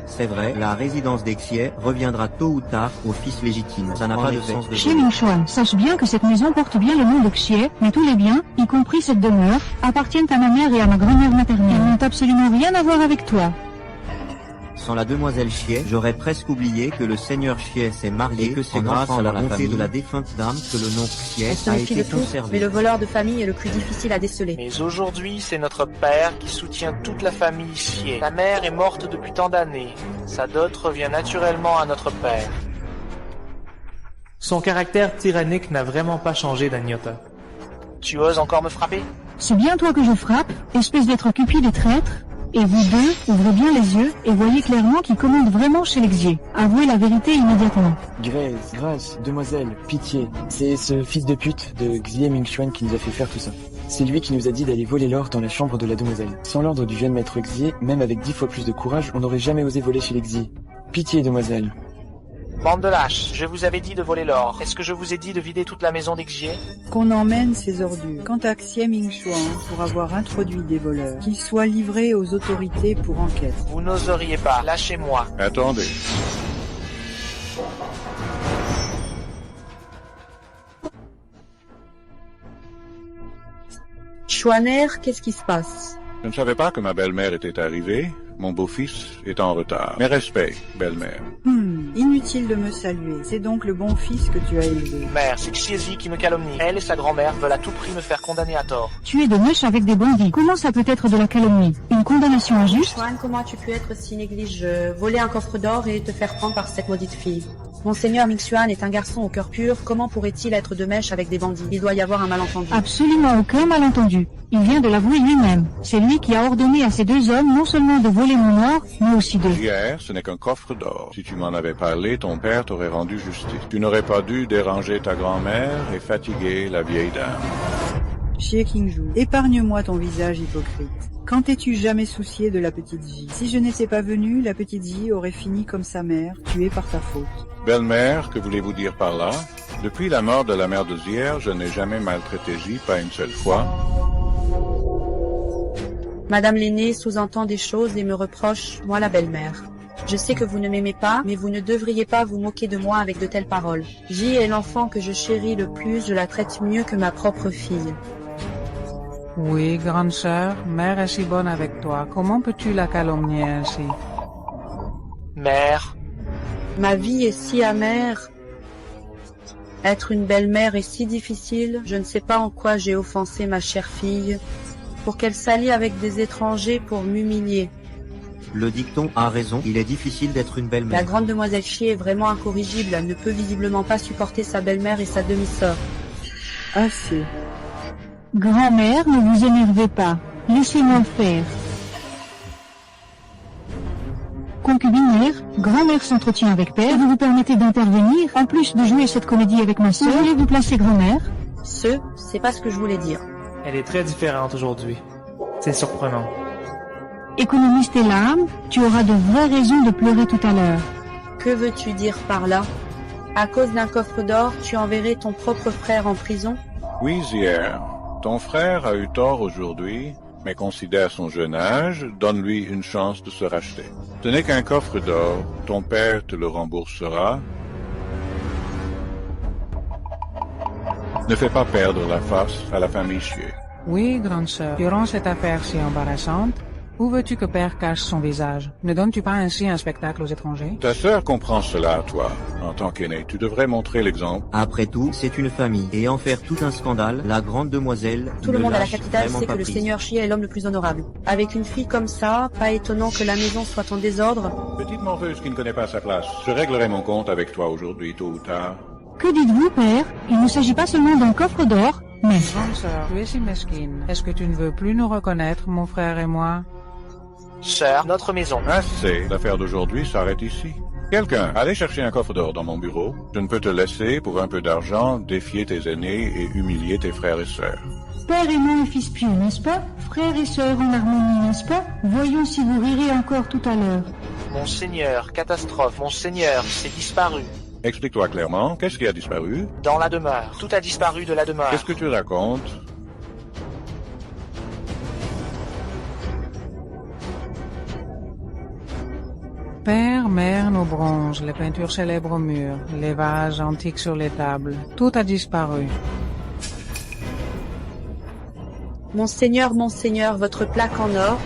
C'est vrai, la résidence d'Exier reviendra tôt ou tard au fils légitime. Ça n'a pas de sens de Xie voler. Mingxuan, sache bien que cette maison porte bien le nom de Xie, mais tous les biens, y compris cette demeure, appartiennent à ma mère et à ma grand-mère maternelle. Ils n'ont absolument rien à voir avec toi. Sans la demoiselle Chier, j'aurais presque oublié que le seigneur Chier s'est marié et que c'est grâce à la bonté de la défunte dame que le nom Chier Elle se a méfie été de tout, conservé. mais le voleur de famille est le plus difficile à déceler. Mais aujourd'hui, c'est notre père qui soutient toute la famille Chier. Sa mère est morte depuis tant d'années. Sa dot revient naturellement à notre père. Son caractère tyrannique n'a vraiment pas changé d'Agnota. Tu oses encore me frapper? C'est bien toi que je frappe, espèce d'être cupide et traître. Et vous deux, ouvrez bien les yeux et voyez clairement qui commande vraiment chez l'Exier. Avouez la vérité immédiatement. Grâce, demoiselle, pitié. C'est ce fils de pute de Xie Mingxuan qui nous a fait faire tout ça. C'est lui qui nous a dit d'aller voler l'or dans la chambre de la demoiselle. Sans l'ordre du jeune maître Xie, même avec 10 fois plus de courage, on n'aurait jamais osé voler chez l'Exie. Pitié, demoiselle. Bande de lâches, je vous avais dit de voler l'or. Est-ce que je vous ai dit de vider toute la maison d'Exier? Qu'on emmène ces ordures. Quant à Xie Mingxuan, pour avoir introduit des voleurs, qu'ils soient livrés aux autorités pour enquête. Vous n'oseriez pas, lâchez-moi. Attendez. Chouaner, qu'est-ce qui se passe? Je ne savais pas que ma belle-mère était arrivée. Mon beau-fils est en retard. Mes respects, belle-mère. Inutile de me saluer. C'est donc le bon fils que tu as élevé. Mère, c'est Xiezi qui me calomnie. Elle et sa grand-mère veulent à tout prix me faire condamner à tort. Tu es de mèche avec des bandits. Comment ça peut être de la calomnie? Une condamnation injuste? Chouan, comment as-tu pu être si négligeux? Voler un coffre d'or et te faire prendre par cette maudite fille. Monseigneur Mingxuan est un garçon au cœur pur. Comment pourrait-il être de mèche avec des bandits? Il doit y avoir un malentendu. Absolument aucun malentendu. Il vient de l'avouer lui-même. C'est lui qui a ordonné à ces deux hommes non seulement de voler mon or, mais aussi de... Hier, ce n'est qu'un coffre d'or. Si tu m'en avais parlé, ton père t'aurait rendu justice. Tu n'aurais pas dû déranger ta grand-mère et fatiguer la vieille dame. Xie Qingzhu, épargne-moi ton visage hypocrite. Quand t'es-tu jamais soucié de la petite J? Si je n'étais pas venu, la petite J aurait fini comme sa mère, tuée par ta faute. Belle-mère, que voulez-vous dire par là? Depuis la mort de la mère de Zier, je n'ai jamais maltraité J, pas une seule fois. Madame l'aînée sous-entend des choses et me reproche, moi la belle-mère. Je sais que vous ne m'aimez pas, mais vous ne devriez pas vous moquer de moi avec de telles paroles. J est l'enfant que je chéris le plus, je la traite mieux que ma propre fille. Oui, grande sœur, mère est si bonne avec toi. Comment peux-tu la calomnier ainsi? Mère. Ma vie est si amère. Être une belle-mère est si difficile. Je ne sais pas en quoi j'ai offensé ma chère fille, pour qu'elle s'allie avec des étrangers pour m'humilier. Le dicton a raison, il est difficile d'être une belle-mère. La grande demoiselle Chier est vraiment incorrigible. Elle ne peut visiblement pas supporter sa belle-mère et sa demi-sœur. Assez. Grand-mère, ne vous énervez pas. Laissez-moi faire. Concubinaire, grand-mère s'entretient avec père. Vous vous permettez d'intervenir, en plus de jouer cette comédie avec ma sœur. Voulez-vous placer grand-mère? C'est pas ce que je voulais dire. Elle est très différente aujourd'hui. C'est surprenant. Économise tes larmes, tu auras de vraies raisons de pleurer tout à l'heure. Que veux-tu dire par là? À cause d'un coffre d'or, tu enverrais ton propre frère en prison? Oui, Zier. Ton frère a eu tort aujourd'hui, mais considère son jeune âge, donne-lui une chance de se racheter. Ce n'est qu'un coffre d'or, ton père te le remboursera. Ne fais pas perdre la face à la famille Chier. Oui, grande sœur, durant cette affaire si embarrassante, où veux-tu que père cache son visage? Ne donnes-tu pas ainsi un spectacle aux étrangers? Ta sœur comprend cela, toi. En tant qu'aîné, tu devrais montrer l'exemple. Après tout, c'est une famille. Et en faire tout un scandale, la grande demoiselle... Tout le monde à la capitale sait que le seigneur Chier est l'homme le plus honorable. Avec une fille comme ça, pas étonnant que la maison soit en désordre. Petite morveuse qui ne connaît pas sa place. Je réglerai mon compte avec toi aujourd'hui, tôt ou tard. Que dites-vous, père? Il ne s'agit pas seulement d'un coffre d'or, mais... Grande sœur, tu es si mesquine. Est-ce que tu ne veux plus nous reconnaître, mon frère et moi? Sœur, notre maison. Assez. L'affaire d'aujourd'hui s'arrête ici. Quelqu'un, allez chercher un coffre d'or dans mon bureau. Je ne peux te laisser, pour un peu d'argent, défier tes aînés et humilier tes frères et sœurs. Père aimant et fils pieux, n'est-ce pas? Frères et sœurs en harmonie, n'est-ce pas? Voyons si vous rirez encore tout à l'heure. Monseigneur, catastrophe, monseigneur, c'est disparu. Explique-toi clairement, qu'est-ce qui a disparu? Dans la demeure. Tout a disparu de la demeure. Qu'est-ce que tu racontes? Père, mère, nos bronzes, les peintures célèbres au mur, les vases antiques sur les tables, tout a disparu. Monseigneur, votre plaque en or.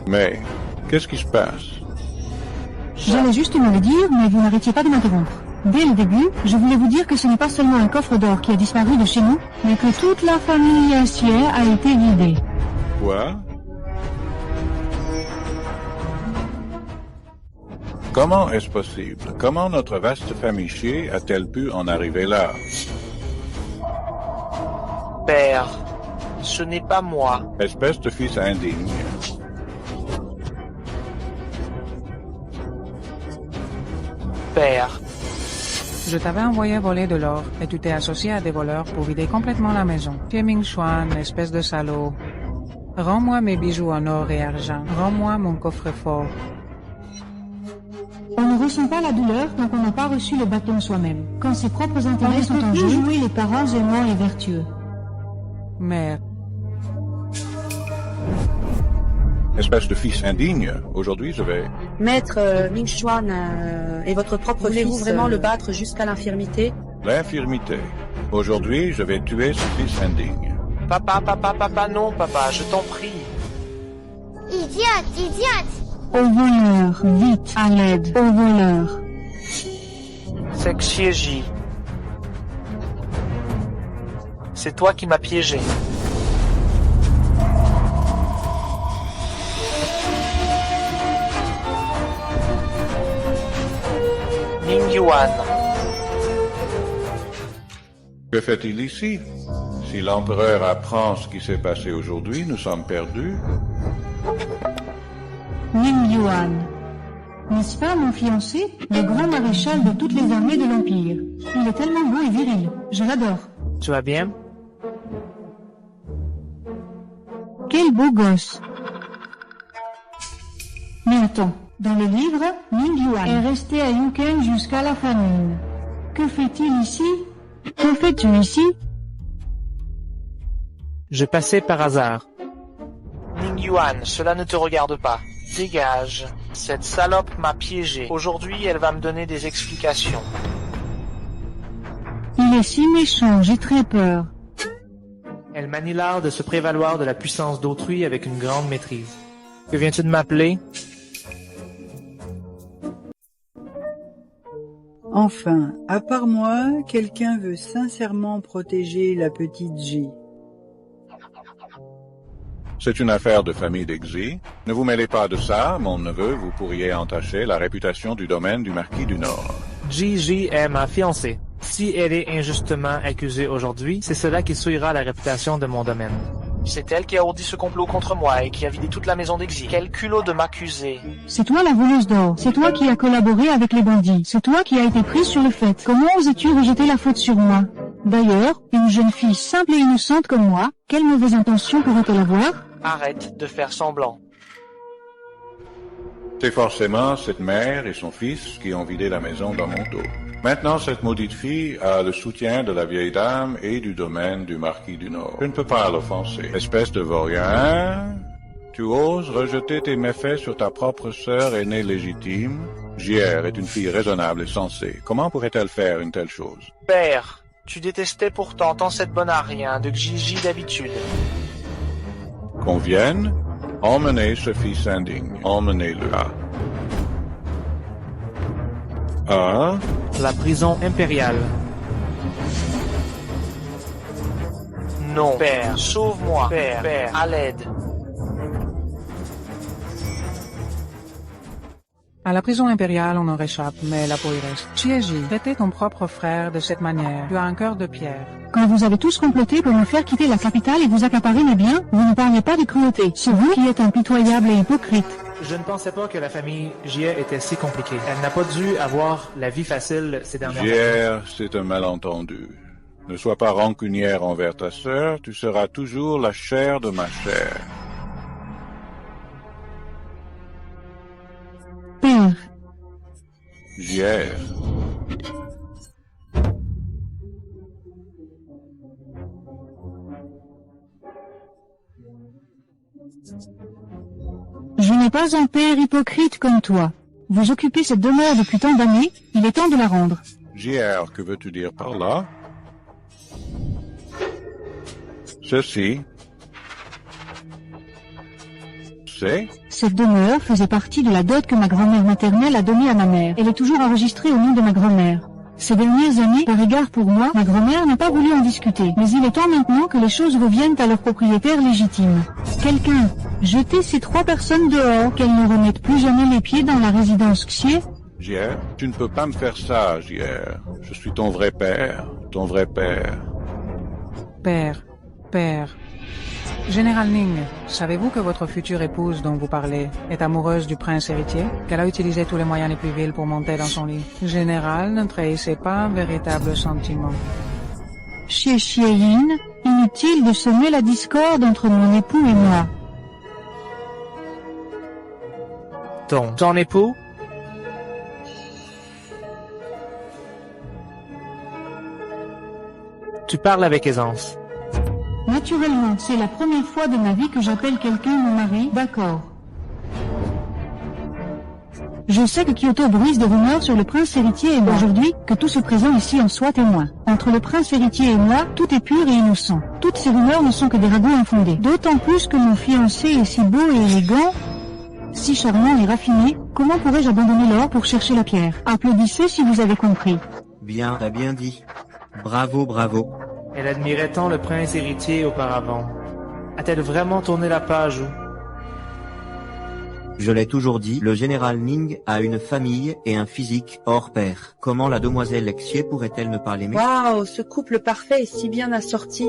Mais, qu'est-ce qui se passe? J'allais justement le dire, mais vous n'arrêtiez pas de m'interrompre. Dès le début, je voulais vous dire que ce n'est pas seulement un coffre d'or qui a disparu de chez nous, mais que toute la famille Acier a été vidée. Quoi? Comment est-ce possible? Comment notre vaste famille Chier a-t-elle pu en arriver là? Père, ce n'est pas moi. Espèce de fils indigne. Père. Je t'avais envoyé voler de l'or et tu t'es associé à des voleurs pour vider complètement la maison. Ming Xuan, espèce de salaud. Rends-moi mes bijoux en or et argent. Rends-moi mon coffre-fort. On ne ressent pas la douleur tant qu'on n'a pas reçu le bâton soi-même. Quand ses propres intérêts sont en jeu, jouer les parents aimants et vertueux. Mère. Espèce de fils indigne. Aujourd'hui, je vais... Maître Ming Xuan est votre propre fils. Voulez-vous vraiment le battre jusqu'à l'infirmité? L'infirmité. Aujourd'hui, je vais tuer ce fils indigne. Papa, non, papa, je t'en prie. Idiote! Au voleur, vite, à l'aide, au voleur. C'est Xieji. C'est toi qui m'as piégé. Ning Yuan. Que fait-il ici? Si l'empereur apprend ce qui s'est passé aujourd'hui, nous sommes perdus. Ning Yuan. N'est-ce pas mon fiancé, le grand maréchal de toutes les armées de l'Empire? Il est tellement beau et viril. Je l'adore. Tu vas bien? Quel beau gosse. Mais attends, dans le livre, Ning Yuan est resté à Yuken jusqu'à la famine. Que fait-il ici? Que fais-tu ici? Je passais par hasard. Ning Yuan, cela ne te regarde pas. Dégage. Cette salope m'a piégé. Aujourd'hui, elle va me donner des explications. Il est si méchant, j'ai très peur. Elle manie l'art de se prévaloir de la puissance d'autrui avec une grande maîtrise. Que viens-tu de m'appeler? Enfin, à part moi, quelqu'un veut sincèrement protéger la petite J. C'est une affaire de famille d'Exy. Ne vous mêlez pas de ça, mon neveu, vous pourriez entacher la réputation du domaine du Marquis du Nord. Gigi est ma fiancée. Si elle est injustement accusée aujourd'hui, c'est cela qui souillera la réputation de mon domaine. C'est elle qui a ourdi ce complot contre moi et qui a vidé toute la maison d'Exy. Quel culot de m'accuser. C'est toi la voleuse d'or. C'est toi qui as collaboré avec les bandits. C'est toi qui as été prise sur le fait. Comment osais-tu rejeter la faute sur moi? D'ailleurs, une jeune fille simple et innocente comme moi, quelle mauvaise intention pourrait-elle avoir? Arrête de faire semblant. C'est forcément cette mère et son fils qui ont vidé la maison dans mon dos. Maintenant, cette maudite fille a le soutien de la vieille dame et du domaine du Marquis du Nord. Je ne peux pas l'offenser. Espèce de vaurien, hein? Tu oses rejeter tes méfaits sur ta propre sœur aînée légitime? JR est une fille raisonnable et sensée. Comment pourrait-elle faire une telle chose? Père, tu détestais pourtant tant cette bonne à rien de Gigi d'habitude. Qu'on vienne, emmenez ce fils indigne. Emmenez-le là. Ah? La prison impériale. Non, père, sauve-moi, père, à l'aide. À la prison impériale, on en réchappe, mais la peau y reste. Chieji, traiter ton propre frère de cette manière. Tu as un cœur de pierre. Quand vous avez tous comploté pour me faire quitter la capitale et vous accaparer mes biens, vous ne parlez pas de cruauté. C'est vous qui êtes impitoyable et hypocrite. Je ne pensais pas que la famille Jie était si compliquée. Elle n'a pas dû avoir la vie facile ces dernières années. C'est un malentendu. Ne sois pas rancunière envers ta sœur, tu seras toujours la chair de ma chair. Père. JR. Je n'ai pas un père hypocrite comme toi. Vous occupez cette demeure depuis tant d'années, il est temps de la rendre. JR, que veux-tu dire par là? sais. Cette demeure faisait partie de la dot que ma grand-mère maternelle a donnée à ma mère. Elle est toujours enregistrée au nom de ma grand-mère. Ces dernières années, par égard pour moi, ma grand-mère n'a pas voulu en discuter. Mais il est temps maintenant que les choses reviennent à leur propriétaire légitime. Quelqu'un, jetez ces 3 personnes dehors, qu'elles ne remettent plus jamais les pieds dans la résidence Xie. JR, tu ne peux pas me faire ça, JR. Je suis ton vrai père, ton vrai père. Père. Général Ning, savez-vous que votre future épouse dont vous parlez est amoureuse du prince héritier? Qu'elle a utilisé tous les moyens les plus vils pour monter dans son lit? Général, ne trahissez pas un véritable sentiment. Xie Yin, inutile de semer la discorde entre mon époux et moi. Ton époux? Tu parles avec aisance. Naturellement, c'est la première fois de ma vie que j'appelle quelqu'un mon mari, d'accord. Je sais que Kyoto brise des rumeurs sur le prince héritier et moi. Aujourd'hui, que tout ce présent ici en soit témoin. Entre le prince héritier et moi, tout est pur et innocent. Toutes ces rumeurs ne sont que des ragots infondés. D'autant plus que mon fiancé est si beau et élégant, si charmant et raffiné, comment pourrais-je abandonner l'or pour chercher la pierre? Applaudissez si vous avez compris. Bien, t'as bien dit. Bravo. Elle admirait tant le prince héritier auparavant. A-t-elle vraiment tourné la page ou... Je l'ai toujours dit, le général Ning a une famille et un physique hors pair. Comment la demoiselle Xie pourrait-elle ne pas l'aimer? Waouh, ce couple parfait est si bien assorti.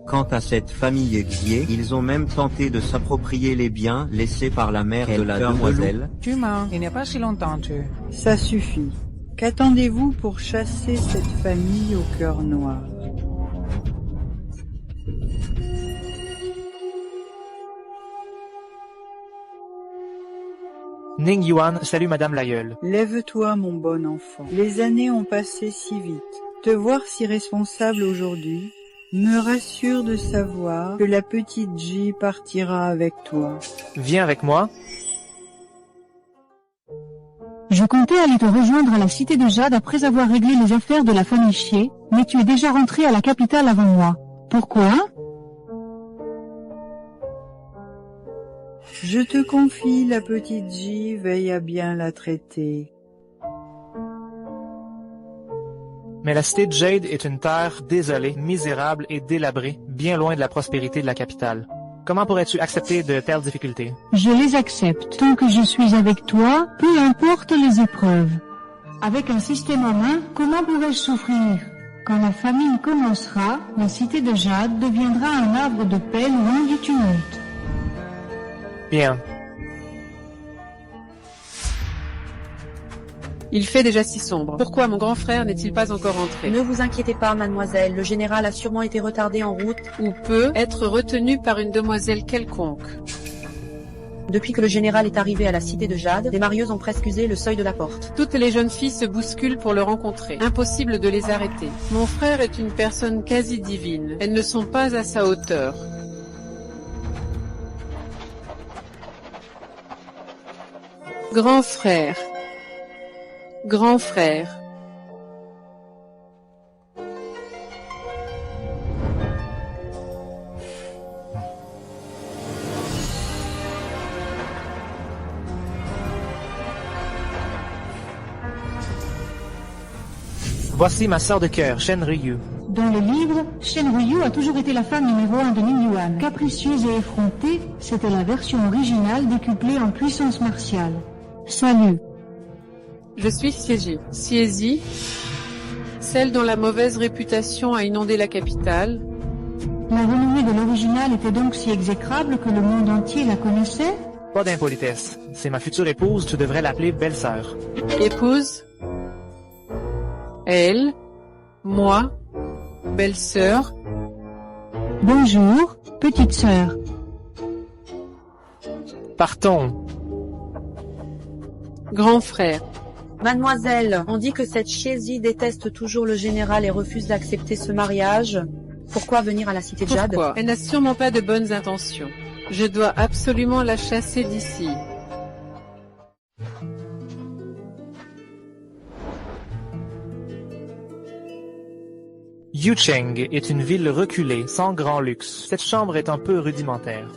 Quant à cette famille Xie, ils ont même tenté de s'approprier les biens laissés par la mère de la demoiselle. Tu mens, il n'y a pas si longtemps, Ça suffit. Qu'attendez-vous pour chasser cette famille au cœur noir? Ning Yuan salue Madame l'aïeule. Lève-toi, mon bon enfant. Les années ont passé si vite. Te voir si responsable aujourd'hui me rassure de savoir que la petite Ji partira avec toi. Viens avec moi. Je comptais aller te rejoindre à la cité de Jade après avoir réglé les affaires de la famille Xie, mais tu es déjà rentré à la capitale avant moi. Pourquoi? Je te confie la petite Ji, veille à bien la traiter. Mais la cité de Jade est une terre désolée, misérable et délabrée, bien loin de la prospérité de la capitale. Comment pourrais-tu accepter de telles difficultés? Je les accepte. Tant que je suis avec toi, peu importe les épreuves. Avec un système en main, comment pourrais-je souffrir? Quand la famine commencera, la cité de Jade deviendra un havre de paix loin du tumulte. Bien. Il fait déjà si sombre. Pourquoi mon grand frère n'est-il pas encore entré? Ne vous inquiétez pas, mademoiselle, le général a sûrement été retardé en route. Ou peut être retenu par une demoiselle quelconque. Depuis que le général est arrivé à la cité de Jade, des marieuses ont presque usé le seuil de la porte. Toutes les jeunes filles se bousculent pour le rencontrer. Impossible de les arrêter. Mon frère est une personne quasi divine. Elles ne sont pas à sa hauteur. Grand frère. Grand frère. Voici ma sœur de cœur, Shen Ryu. Dans le livre, Shen Ryu a toujours été la femme numéro 1 de Ning Yuan. Capricieuse et effrontée, c'était la version originale décuplée en puissance martiale. Salut. Je suis Xie. Xie, celle dont la mauvaise réputation a inondé la capitale. La renommée de l'original était donc si exécrable que le monde entier la connaissait? Pas d'impolitesse. C'est ma future épouse, tu devrais l'appeler belle-sœur. Épouse? Elle? Moi? Belle-sœur? Bonjour, petite sœur. Partons. Grand frère. Mademoiselle, on dit que cette Xie déteste toujours le général et refuse d'accepter ce mariage. Pourquoi venir à la cité de Jade? Pourquoi? Elle n'a sûrement pas de bonnes intentions. Je dois absolument la chasser d'ici. Yucheng est une ville reculée, sans grand luxe. Cette chambre est un peu rudimentaire.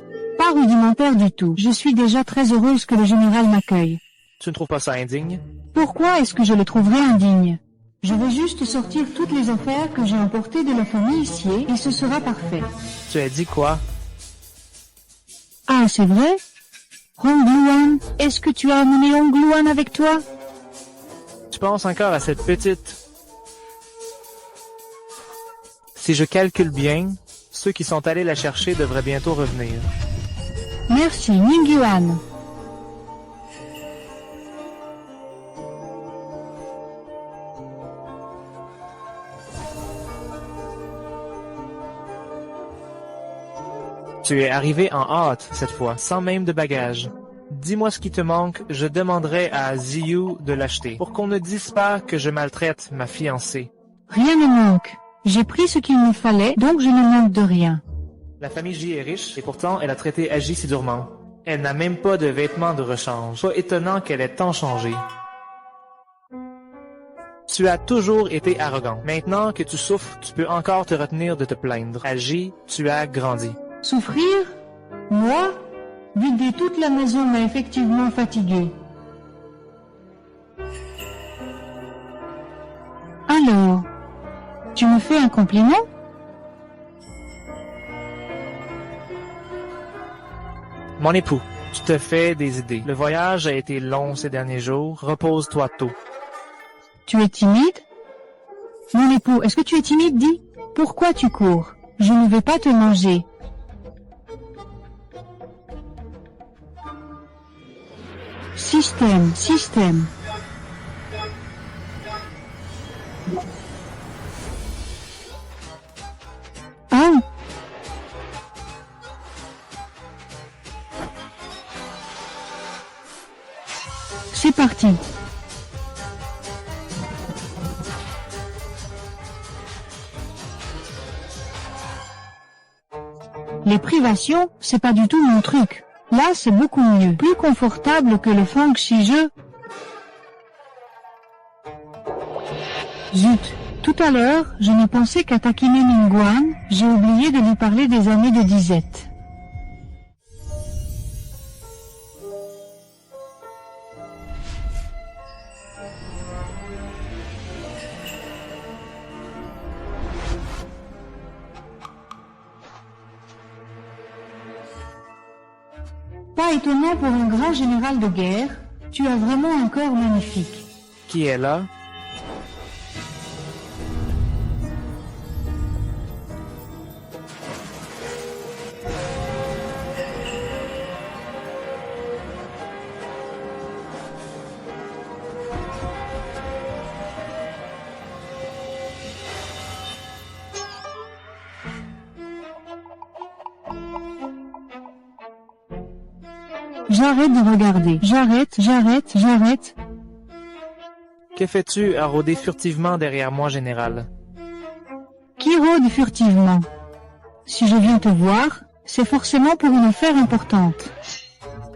pas rudimentaire du tout. Je suis déjà très heureuse que le général m'accueille. Tu ne trouves pas ça indigne? Pourquoi est-ce que je le trouverais indigne? Je vais juste sortir toutes les affaires que j'ai emportées de la famille ici et ce sera parfait. Tu as dit quoi? Ah, c'est vrai? Ongluan, est-ce que tu as amené Ongluan avec toi? Tu penses encore à cette petite... Si je calcule bien, ceux qui sont allés la chercher devraient bientôt revenir. Merci, Ningyuan. Tu es arrivé en hâte, cette fois, sans même de bagages. Dis-moi ce qui te manque, je demanderai à Ziyu de l'acheter, pour qu'on ne dise pas que je maltraite ma fiancée. Rien ne manque. J'ai pris ce qu'il me fallait, donc je ne manque de rien. La famille J est riche, et pourtant elle a traité Agi si durement. Elle n'a même pas de vêtements de rechange. Pas étonnant qu'elle ait tant changé. Tu as toujours été arrogant. Maintenant que tu souffres, tu peux encore te retenir de te plaindre. Agi, tu as grandi. Souffrir? Moi? Vider toute la maison m'a effectivement fatigué. Alors, tu me fais un compliment? Mon époux, tu te fais des idées. Le voyage a été long ces derniers jours. Repose-toi tôt. Tu es timide? Mon époux, est-ce que tu es timide, dis? Pourquoi tu cours? Je ne vais pas te manger. Système. Oh! C'est parti. Les privations, c'est pas du tout mon truc. Là, c'est beaucoup mieux. Plus confortable que le feng shijeu. Zut. Tout à l'heure, je ne pensais qu'à Takine Ningguan, j'ai oublié de lui parler des années de disette. Pas étonnant pour un grand général de guerre, tu as vraiment un corps magnifique. Qui est là? J'arrête de regarder. J'arrête. Que fais-tu à rôder furtivement derrière moi, général? Qui rôde furtivement? Si je viens te voir, c'est forcément pour une affaire importante.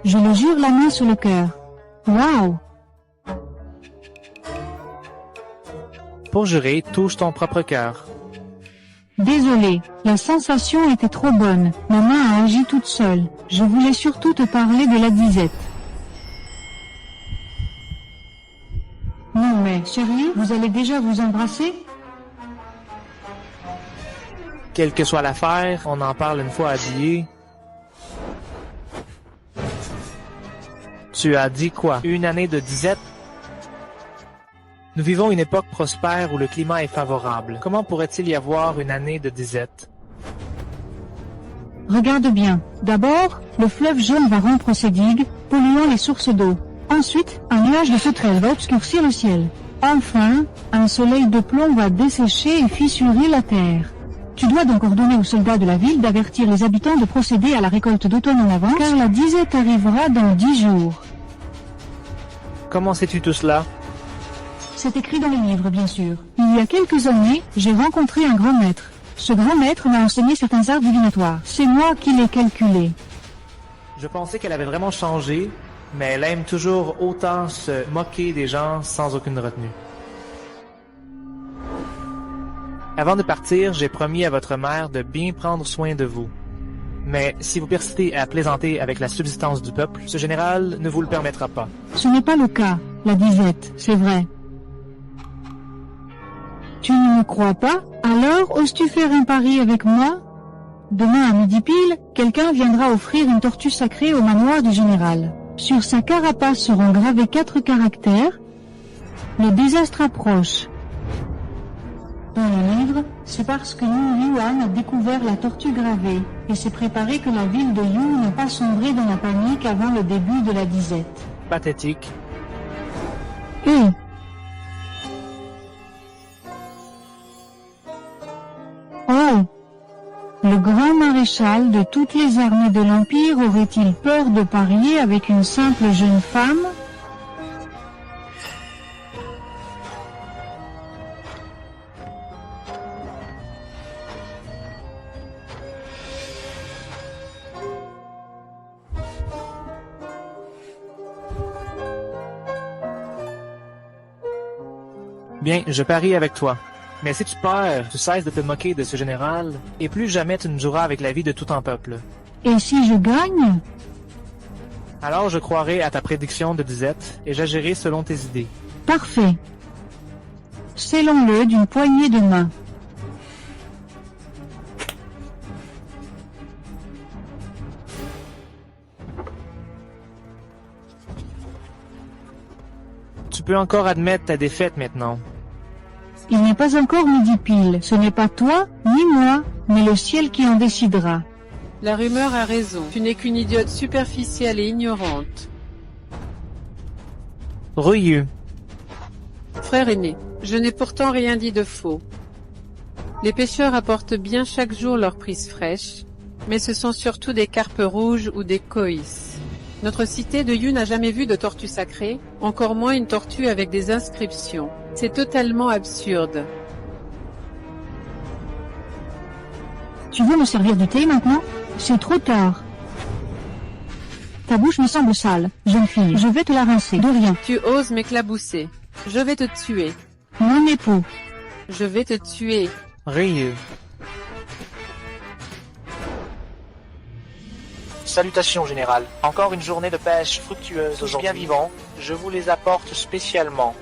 Je le jure la main sur le cœur. Waouh! Pour jurer, touche ton propre cœur. Désolé, la sensation était trop bonne. Ma main a agi toute seule. Je voulais surtout te parler de la disette. Non mais, sérieux, vous allez déjà vous embrasser? Quelle que soit l'affaire, on en parle une fois habillé. Tu as dit quoi? Une année de disette? Nous vivons une époque prospère où le climat est favorable. Comment pourrait-il y avoir une année de disette? Regarde bien. D'abord, le fleuve jaune va rompre ses digues, polluant les sources d'eau. Ensuite, un nuage de sauterelles va obscurcir le ciel. Enfin, un soleil de plomb va dessécher et fissurer la terre. Tu dois donc ordonner aux soldats de la ville d'avertir les habitants de procéder à la récolte d'automne en avance, car la disette arrivera dans 10 jours. Comment sais-tu tout cela? C'est écrit dans les livres, bien sûr. Il y a quelques années, j'ai rencontré un grand maître. Ce grand maître m'a enseigné certains arts divinatoires. C'est moi qui l'ai calculé. Je pensais qu'elle avait vraiment changé, mais elle aime toujours autant se moquer des gens sans aucune retenue. Avant de partir, j'ai promis à votre mère de bien prendre soin de vous. Mais si vous persistez à plaisanter avec la subsistance du peuple, ce général ne vous le permettra pas. Ce n'est pas le cas, la disette, c'est vrai. Tu ne me crois pas? Alors oses-tu faire un pari avec moi? Demain à midi pile, quelqu'un viendra offrir une tortue sacrée au manoir du général. Sur sa carapace seront gravés 4 caractères. Le désastre approche. Dans le livre, c'est parce que Ning Yuan a découvert la tortue gravée, et s'est préparé que la ville de Yu n'a pas sombré dans la panique avant le début de la disette. Pathétique. Oh! Le grand maréchal de toutes les armées de l'Empire aurait-il peur de parier avec une simple jeune femme? Bien, je parie avec toi. Mais si tu perds, tu cesses de te moquer de ce général, et plus jamais tu ne joueras avec la vie de tout un peuple. Et si je gagne? Alors je croirai à ta prédiction de disette, et j'agirai selon tes idées. Parfait. Scellons-le d'une poignée de main. Tu peux encore admettre ta défaite maintenant. Il n'est pas encore midi pile, ce n'est pas toi, ni moi, mais le ciel qui en décidera. La rumeur a raison. Tu n'es qu'une idiote superficielle et ignorante. Ryu. Frère aîné, je n'ai pourtant rien dit de faux. Les pêcheurs apportent bien chaque jour leur prise fraîche, mais ce sont surtout des carpes rouges ou des koïs. Notre cité de Yu n'a jamais vu de tortue sacrée, encore moins une tortue avec des inscriptions. C'est totalement absurde. Tu veux me servir du thé maintenant? C'est trop tard. Ta bouche me semble sale, jeune fille. Je vais te la rincer. De rien. Tu oses m'éclabousser. Je vais te tuer. Mon époux. Je vais te tuer. Ryu. Salutations, général. Encore une journée de pêche fructueuse aujourd'hui. Bien vivants, je vous les apporte spécialement.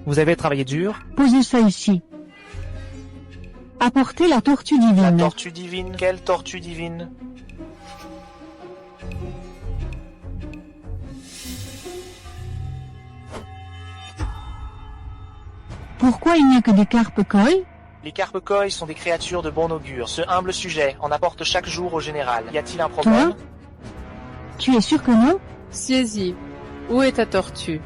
Vous avez travaillé dur? Posez ça ici. Apportez la tortue divine. La tortue divine? Quelle tortue divine? Pourquoi il n'y a que des carpes koi? Les carpes koi sont des créatures de bon augure. Ce humble sujet en apporte chaque jour au général. Y a-t-il un problème? Toi? Tu es sûr que non? Siezi, où est ta tortue?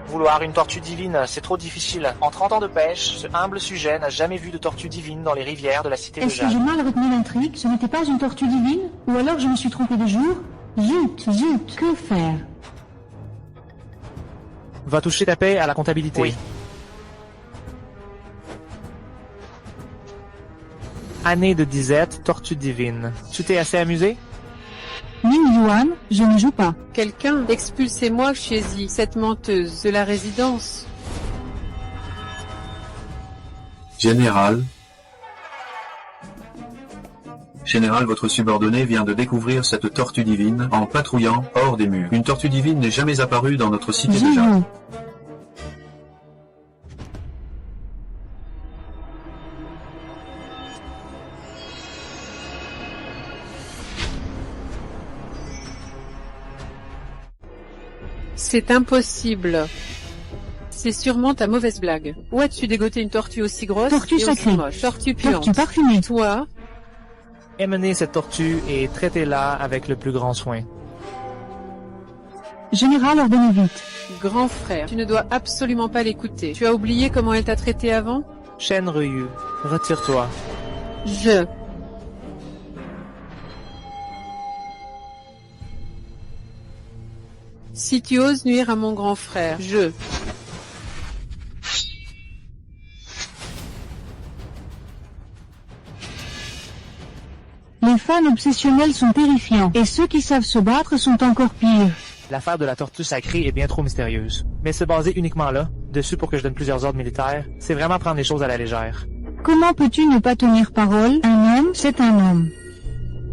Vouloir une tortue divine, c'est trop difficile. En 30 ans de pêche, ce humble sujet n'a jamais vu de tortue divine dans les rivières de la cité de Est-ce que j'ai Jade. mal retenu l'intrigue? Ce n'était pas une tortue divine? Ou alors je me suis trompé de jour? Zut, que faire? Va toucher ta paie à la comptabilité. Oui. Année de disette, tortue divine. Tu t'es assez amusé? Ning Yuan, je ne joue pas. Quelqu'un, expulsez-moi Chiezi, cette menteuse, de la résidence. Général. Général, votre subordonné vient de découvrir cette tortue divine en patrouillant hors des murs. Une tortue divine n'est jamais apparue dans notre cité de Jade. C'est impossible. C'est sûrement ta mauvaise blague. Où as-tu dégoté une tortue aussi grosse Tortue et sacrée. aussi moche? Tortue puante. Tortue parfumée. Toi, Emmenez cette tortue et traitez-la avec le plus grand soin. Général, ordonnez vite. grand frère, tu ne dois absolument pas l'écouter. Tu as oublié comment elle t'a traité avant? Shen Ryu, retire-toi. Si tu oses nuire à mon grand frère, Les fans obsessionnels sont terrifiants, et ceux qui savent se battre sont encore pires. L'affaire de la tortue sacrée est bien trop mystérieuse. Mais se baser uniquement là, dessus pour que je donne plusieurs ordres militaires, c'est vraiment prendre les choses à la légère. Comment peux-tu ne pas tenir parole? Un homme, c'est un homme.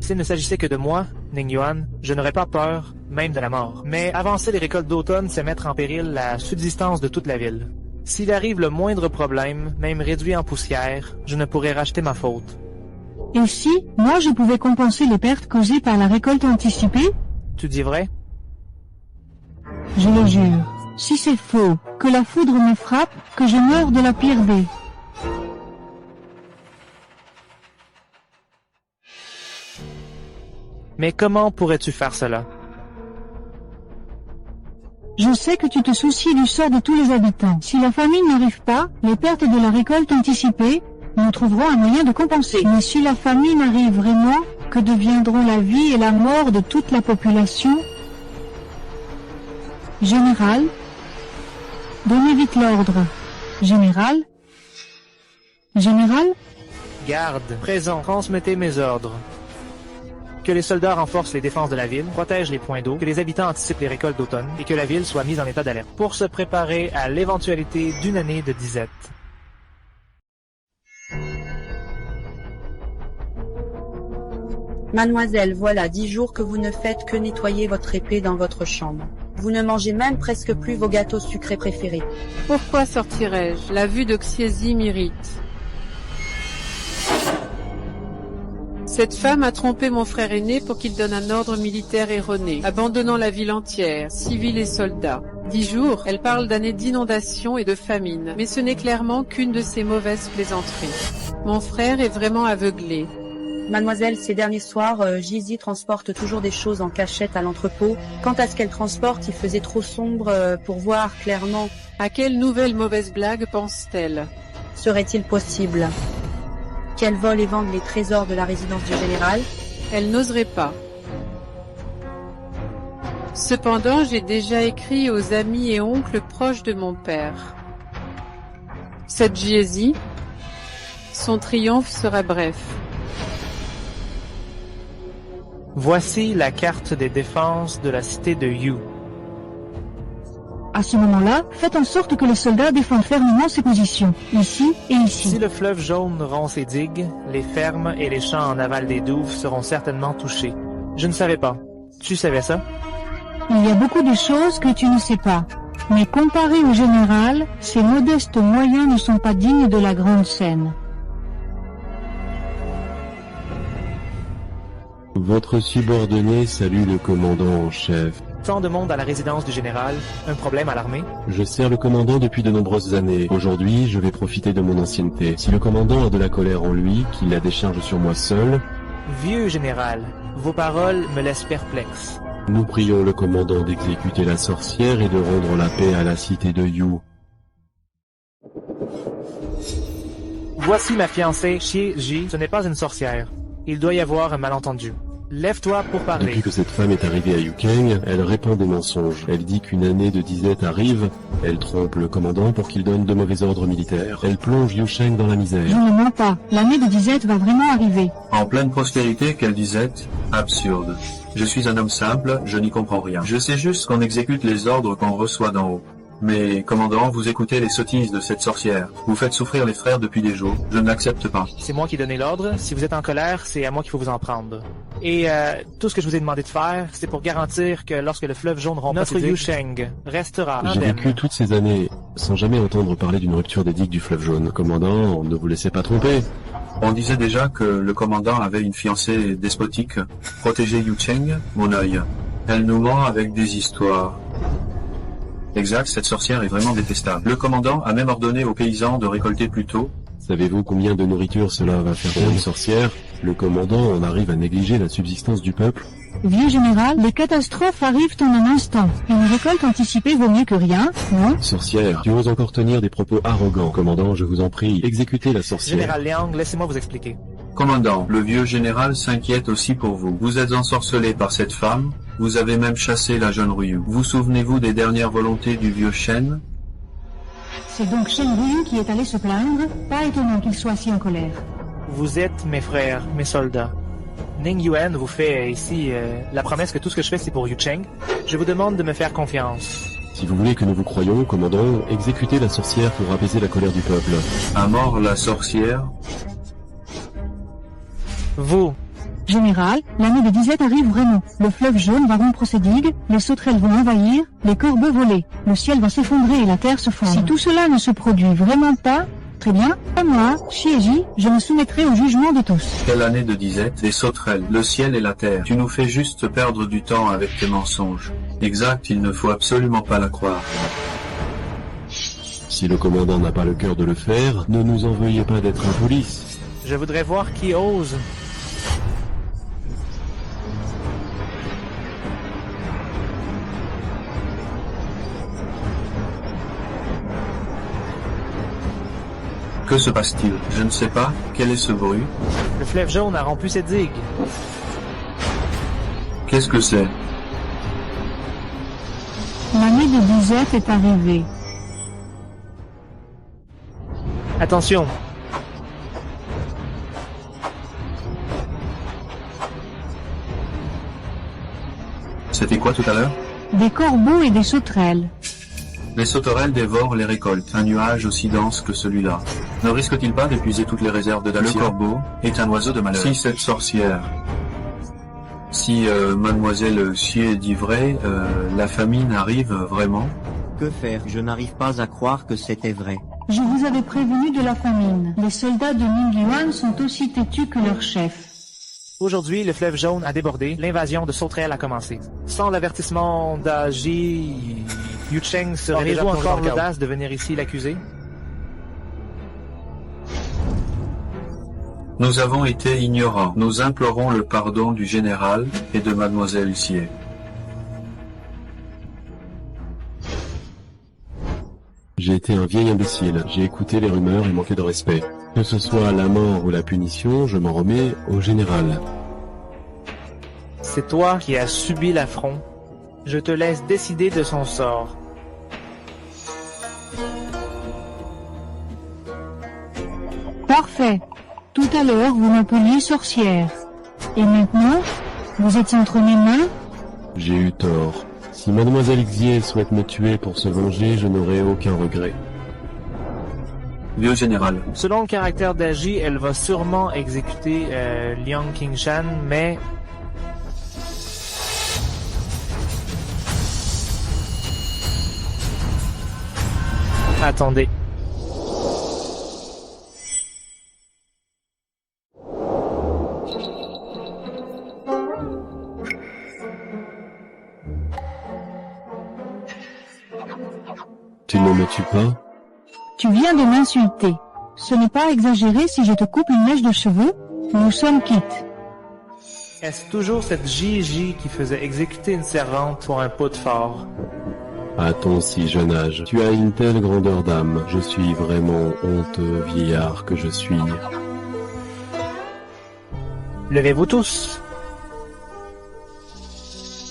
S'il ne s'agissait que de moi, Ning Yuan, je n'aurais pas peur, même de la mort. Mais avancer les récoltes d'automne, c'est mettre en péril la subsistance de toute la ville. S'il arrive le moindre problème, même réduit en poussière, je ne pourrais racheter ma faute. Et si, moi je pouvais compenser les pertes causées par la récolte anticipée? Tu dis vrai? Je le jure. Si c'est faux, que la foudre me frappe, que je meure de la pire des. Mais comment pourrais-tu faire cela? Je sais que tu te soucies du sort de tous les habitants. Si la famine n'arrive pas, les pertes de la récolte anticipée, nous trouverons un moyen de compenser. Mais si la famine arrive vraiment, que deviendront la vie et la mort de toute la population? Général, donnez vite l'ordre. Général? Général? Garde, présent, transmettez mes ordres. Que les soldats renforcent les défenses de la ville, protègent les points d'eau, que les habitants anticipent les récoltes d'automne et que la ville soit mise en état d'alerte pour se préparer à l'éventualité d'une année de disette. Mademoiselle, voilà 10 jours que vous ne faites que nettoyer votre épée dans votre chambre. Vous ne mangez même presque plus vos gâteaux sucrés préférés. Pourquoi sortirais-je? La vue de Xiezi m'irrite. Cette femme a trompé mon frère aîné pour qu'il donne un ordre militaire erroné, abandonnant la ville entière, civils et soldats. 10 jours, elle parle d'années d'inondation et de famine, mais ce n'est clairement qu'une de ces mauvaises plaisanteries. Mon frère est vraiment aveuglé. Mademoiselle, ces derniers soirs, Gizi transporte toujours des choses en cachette à l'entrepôt. Quant à ce qu'elle transporte, il faisait trop sombre pour voir clairement. À quelle nouvelle mauvaise blague pense-t-elle? Serait-il possible qu'elle vole et vende les trésors de la résidence du général? Elle n'oserait pas. Cependant, j'ai déjà écrit aux amis et oncles proches de mon père. Cette Giezi, son triomphe sera bref. Voici la carte des défenses de la cité de Yu. À ce moment-là, faites en sorte que les soldats défendent fermement ces positions, ici et ici. Si le fleuve jaune rompt ses digues, les fermes et les champs en aval des douves seront certainement touchés. Je ne savais pas. Tu savais ça? Il y a beaucoup de choses que tu ne sais pas. Mais comparé au général, ces modestes moyens ne sont pas dignes de la grande scène. Votre subordonné salue le commandant en chef. Tant de monde à la résidence du général, un problème à l'armée? Je sers le commandant depuis de nombreuses années. Aujourd'hui, je vais profiter de mon ancienneté. Si le commandant a de la colère en lui, qu'il la décharge sur moi seul... Vieux général, vos paroles me laissent perplexe. Nous prions le commandant d'exécuter la sorcière et de rendre la paix à la cité de Yu. Voici ma fiancée, Xie-Ji. Ce n'est pas une sorcière. Il doit y avoir un malentendu. Lève-toi pour parler. Depuis que cette femme est arrivée à Yukeng, elle répand des mensonges. Elle dit qu'une année de disette arrive, elle trompe le commandant pour qu'il donne de mauvais ordres militaires. Elle plonge Yusheng dans la misère. Je ne mens pas, l'année de disette va vraiment arriver. En pleine prospérité, quelle disette? Absurde. Je suis un homme simple, je n'y comprends rien. Je sais juste qu'on exécute les ordres qu'on reçoit d'en haut. Mais, commandant, vous écoutez les sottises de cette sorcière. Vous faites souffrir les frères depuis des jours. Je ne l'accepte pas. C'est moi qui ai donné l'ordre. Si vous êtes en colère, c'est à moi qu'il faut vous en prendre. Et tout ce que je vous ai demandé de faire, c'est pour garantir que lorsque le fleuve jaune rompt notre Yusheng restera J'ai vécu toutes ces années sans jamais entendre parler d'une rupture des digues du fleuve jaune. Commandant, ne vous laissez pas tromper. On disait déjà que le commandant avait une fiancée despotique. Protéger Yusheng, mon œil. Elle nous ment avec des histoires. Exact, cette sorcière est vraiment détestable. Le commandant a même ordonné aux paysans de récolter plus tôt. Savez-vous combien de nourriture cela va faire pour une sorcière? Le commandant en arrive à négliger la subsistance du peuple. Vieux général, les catastrophes arrivent en un instant. Une récolte anticipée vaut mieux que rien, non? Sorcière, tu oses encore tenir des propos arrogants. Commandant, je vous en prie, exécutez la sorcière. Général Liang, laissez-moi vous expliquer. Commandant, le vieux général s'inquiète aussi pour vous. Vous êtes ensorcelé par cette femme, vous avez même chassé la jeune Ryu. Vous souvenez-vous des dernières volontés du vieux Shen? C'est donc Shen Ryu qui est allé se plaindre, pas étonnant qu'il soit si en colère. Vous êtes mes frères, mes soldats. Ning Yuan vous fait ici la promesse que tout ce que je fais c'est pour Yucheng. Je vous demande de me faire confiance. Si vous voulez que nous vous croyions, commandant, exécutez la sorcière pour apaiser la colère du peuple. À mort la sorcière. Vous, Général, l'année de disette arrive vraiment. Le fleuve jaune va rompre ses digues, les sauterelles vont envahir, les corbeaux voler, le ciel va s'effondrer et la terre se fendre. Si tout cela ne se produit vraiment pas, très bien, à moi, Shieji, je me soumettrai au jugement de tous. Quelle année de disette? Les sauterelles, le ciel et la terre. Tu nous fais juste perdre du temps avec tes mensonges. Exact, il ne faut absolument pas la croire. Si le commandant n'a pas le cœur de le faire, ne nous en veuillez pas d'être impolice. je voudrais voir qui ose. Que se passe-t-il? Je ne sais pas. Quel est ce bruit? Le fleuve jaune a rompu ses digues. Qu'est-ce que c'est? L'année de disette est arrivée. Attention. C'était quoi tout à l'heure? Des corbeaux et des sauterelles. Les sauterelles dévorent les récoltes, un nuage aussi dense que celui-là. Ne risque-t-il pas d'épuiser toutes les réserves de Dacia? Le corbeau est un oiseau de malheur. Si cette sorcière... Si mademoiselle Xie dit vrai, la famine arrive vraiment? Que faire? Je n'arrive pas à croire que c'était vrai. Je vous avais prévenu de la famine. Les soldats de Ning Yuan sont aussi têtus que leur chef. Aujourd'hui, le fleuve jaune a débordé, l'invasion de sauterelles a commencé. Sans l'avertissement d'Aji, Yu Cheng serait déjà encore l'audace de venir ici l'accuser? Nous avons été ignorants. Nous implorons le pardon du général et de mademoiselle Xie. J'ai été un vieil imbécile, j'ai écouté les rumeurs et manqué de respect. Que ce soit la mort ou la punition, je m'en remets au général. C'est toi qui as subi l'affront. Je te laisse décider de son sort. Parfait. Tout à l'heure, vous m'appeliez sorcière. Et maintenant, vous étiez entre mes mains? J'ai eu tort. Si mademoiselle Xie souhaite me tuer pour se venger, je n'aurai aucun regret. Vieux général. Selon le caractère d'Aji, elle va sûrement exécuter Liang Qingshan, mais... Attendez. Tu ne me tues pas? Tu viens de m'insulter. Ce n'est pas exagéré si je te coupe une mèche de cheveux? Nous sommes quittes. Est-ce toujours cette Gigi qui faisait exécuter une servante pour un pot de fort? À ton si jeune âge, tu as une telle grandeur d'âme. Je suis vraiment honteux vieillard que je suis. Levez-vous tous.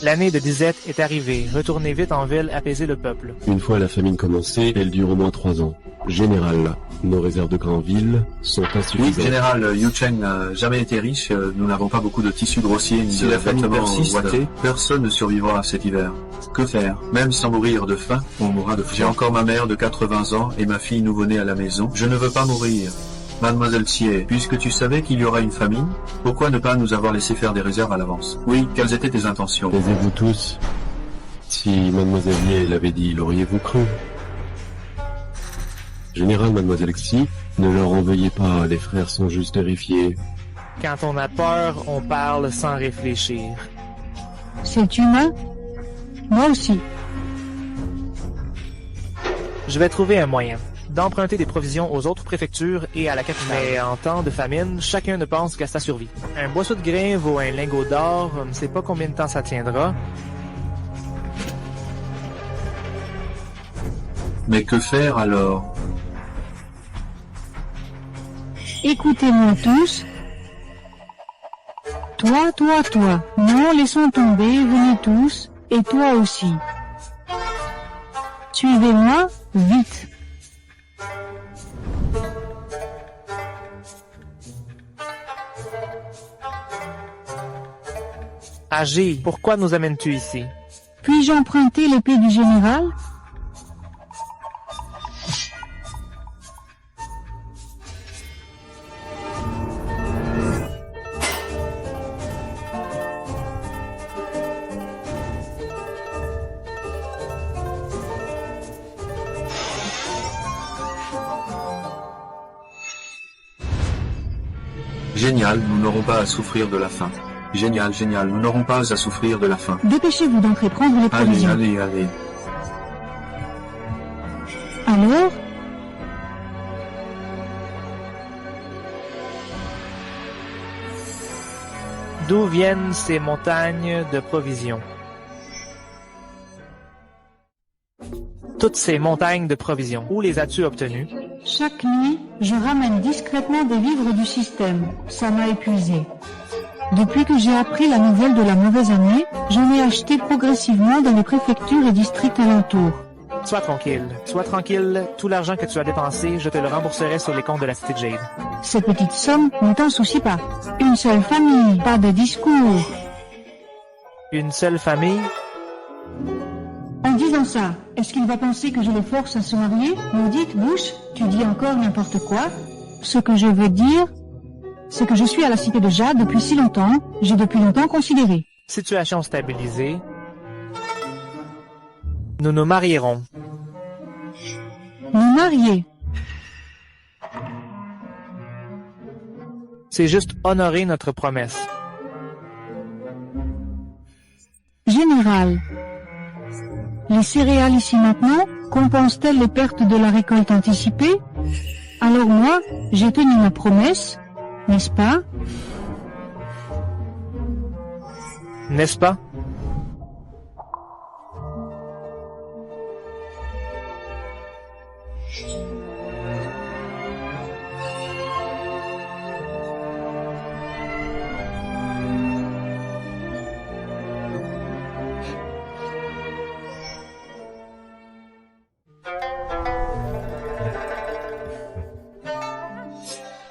L'année de disette est arrivée. Retournez vite en ville, apaiser le peuple. Une fois la famine commencée, elle dure au moins 3 ans. Général, nos réserves de Granville sont insuffisantes. Oui, général, Yu Cheng n'a jamais été riche. Nous n'avons pas beaucoup de tissus grossiers ni de vêtements ouatés. Personne ne survivra à cet hiver. Que faire? Même sans mourir de faim, on mourra de froid. J'ai encore ma mère de 80 ans et ma fille nouveau-née à la maison. Je ne veux pas mourir. Mademoiselle Xie, puisque tu savais qu'il y aurait une famine, pourquoi ne pas nous avoir laissé faire des réserves à l'avance? Oui, quelles étaient tes intentions? Taisez-vous tous. Si mademoiselle Xie l'avait dit, l'auriez-vous cru? Général, mademoiselle Xie, ne leur en veuillez pas, les frères sont juste terrifiés. Quand on a peur, on parle sans réfléchir. C'est humain? Moi aussi. Je vais trouver un moyen d'emprunter des provisions aux autres préfectures et à la capitale. Mais en temps de famine, chacun ne pense qu'à sa survie. Un boisseau de grain vaut un lingot d'or, on ne sait pas combien de temps ça tiendra. Mais que faire alors? Écoutez-moi tous. Toi, toi, toi. Non, laissons tomber, venez tous. Et toi aussi. Suivez-moi, vite. Agi, pourquoi nous amènes-tu ici? Puis-je emprunter l'épée du général? Génial, nous n'aurons pas à souffrir de la faim. Génial, génial, nous n'aurons pas à souffrir de la faim. Dépêchez-vous d'entrer prendre les Allez, provisions. allez, allez. Alors, D'où viennent ces montagnes de provisions? Toutes ces montagnes de provisions, où les as-tu obtenues? chaque nuit, je ramène discrètement des vivres du système. Ça m'a épuisé. Depuis que j'ai appris la nouvelle de la mauvaise année, j'en ai acheté progressivement dans les préfectures et districts alentours. Sois tranquille. Tout l'argent que tu as dépensé, je te le rembourserai sur les comptes de la Cité de Jade. Ces petites sommes, ne t'en soucie pas. Une seule famille, pas de discours. Une seule famille? En disant ça, est-ce qu'il va penser que je le force à se marier? Maudite bouche, tu dis encore n'importe quoi. Ce que je veux dire, c'est que je suis à la Cité de Jade depuis si longtemps, j'ai depuis longtemps considéré. Situation stabilisée. Nous nous marierons. Nous marier. C'est juste honorer notre promesse. Général. Les céréales ici maintenant compensent-elles les pertes de la récolte anticipée? Alors moi, j'ai tenu ma promesse, n'est-ce pas? N'est-ce pas?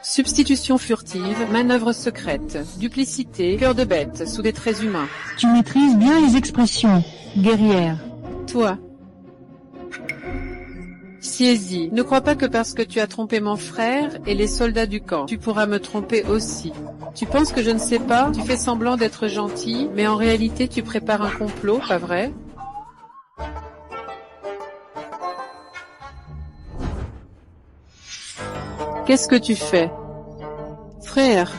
Substitution furtive, manœuvre secrète, duplicité, cœur de bête, sous des traits humains. Tu maîtrises bien les expressions, guerrière. Toi. Siezi, ne crois pas que parce que tu as trompé mon frère et les soldats du camp, tu pourras me tromper aussi. Tu penses que je ne sais pas? Tu fais semblant d'être gentil, mais en réalité tu prépares un complot, pas vrai? Qu'est-ce que tu fais? Frère.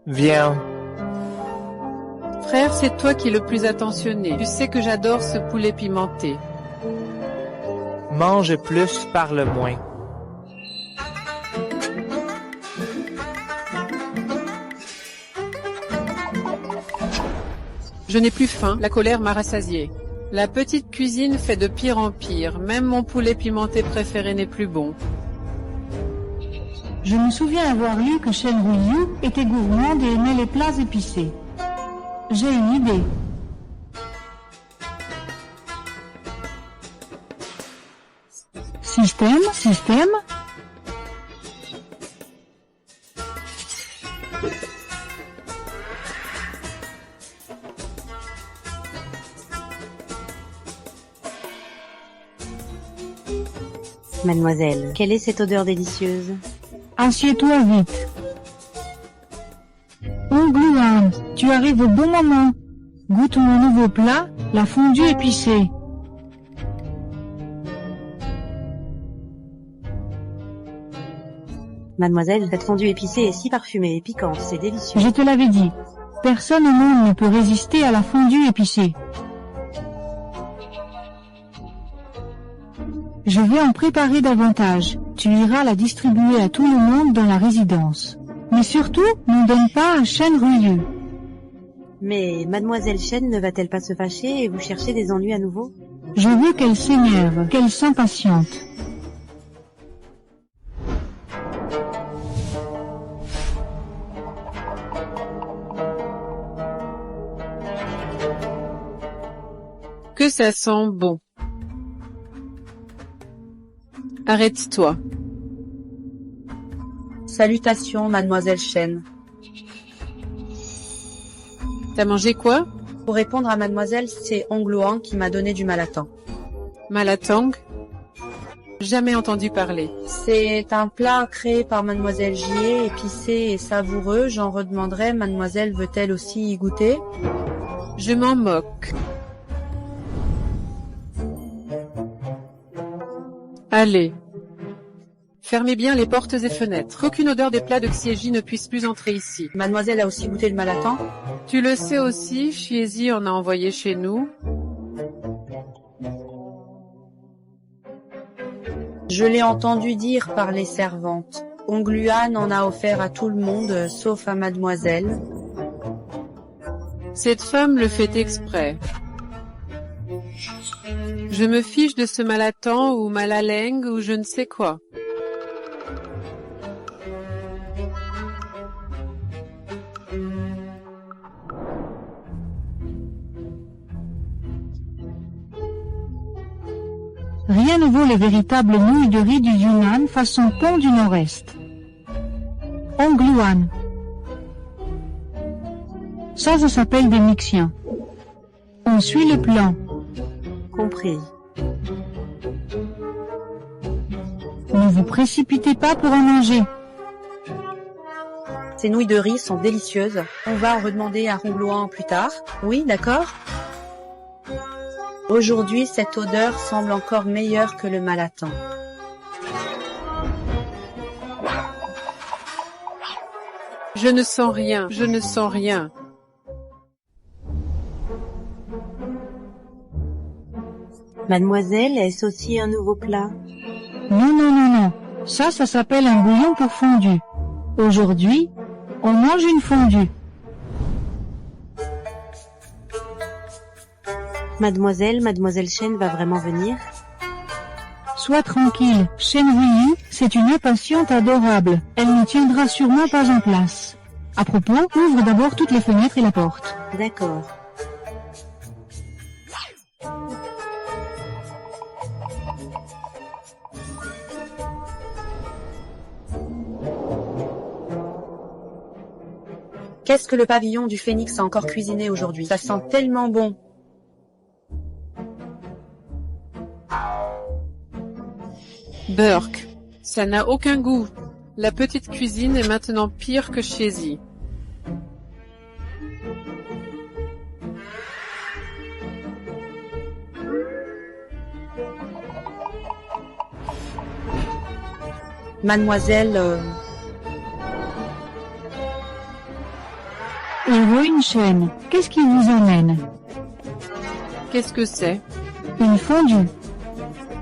Viens. Frère, c'est toi qui es le plus attentionné. Tu sais que j'adore ce poulet pimenté. Mange plus, parle moins. Je n'ai plus faim, la colère m'a rassasié. La petite cuisine fait de pire en pire, même mon poulet pimenté préféré n'est plus bon. Je me souviens avoir lu que Shen Ryu était gourmande et aimait les plats épicés. J'ai une idée. Système. Mademoiselle, quelle est cette odeur délicieuse? Assieds-toi vite. Ongluan, tu arrives au bon moment. Goûte mon nouveau plat, la fondue épicée. Mademoiselle, cette fondue épicée est si parfumée et piquante, c'est délicieux. Je te l'avais dit. Personne au monde ne peut résister à la fondue épicée. Je vais en préparer davantage. Tu iras la distribuer à tout le monde dans la résidence. Mais surtout, n'en donne pas à Shen Ryu. Mais Mademoiselle Shen ne va-t-elle pas se fâcher et vous chercher des ennuis à nouveau? Je veux qu'elle s'énerve, qu'elle s'impatiente. Que ça sent bon. Arrête-toi. Salutations, Mademoiselle Shen. T'as mangé quoi? Pour répondre à Mademoiselle, c'est Ongluan qui m'a donné du malatang. Malatang? Jamais entendu parler. C'est un plat créé par Mademoiselle Jie, épicé et savoureux. J'en redemanderai, Mademoiselle veut-elle aussi y goûter? Je m'en moque. Allez. Fermez bien les portes et fenêtres. Qu'aucune odeur des plats de Xiezi ne puisse plus entrer ici. Mademoiselle a aussi goûté le malatan? Tu le sais aussi, Xiezi en a envoyé chez nous. Je l'ai entendu dire par les servantes. Ongluan en a offert à tout le monde, sauf à mademoiselle. Cette femme le fait exprès. Je me fiche de ce malatan ou malaleng ou je ne sais quoi. Rien ne vaut les véritables nouilles de riz du Yunnan façon pont du Nord-Est. Ongluan. Ça s'appelle des mixiens. On suit le plan. Compris. Ne vous précipitez pas pour en manger. Ces nouilles de riz sont délicieuses. On va en redemander à Rongluan plus tard. Oui, d'accord. Aujourd'hui, cette odeur semble encore meilleure que le malatan. Je ne sens rien, je ne sens rien. Mademoiselle, est-ce aussi un nouveau plat? Non, non, non, non. Ça s'appelle un bouillon pour fondue. Aujourd'hui, on mange une fondue. Mademoiselle Chen va vraiment venir? Sois tranquille, Shen Ruyu, c'est une impatiente adorable. Elle ne tiendra sûrement pas en place. À propos, ouvre d'abord toutes les fenêtres et la porte. D'accord. Qu'est-ce que le pavillon du Phénix a encore cuisiné aujourd'hui? Ça sent tellement bon. Burk, ça n'a aucun goût. La petite cuisine est maintenant pire que Xiezi. Mademoiselle, Héroïne Shen, qu'est-ce qui vous emmène? Qu'est-ce que c'est? Une fondue.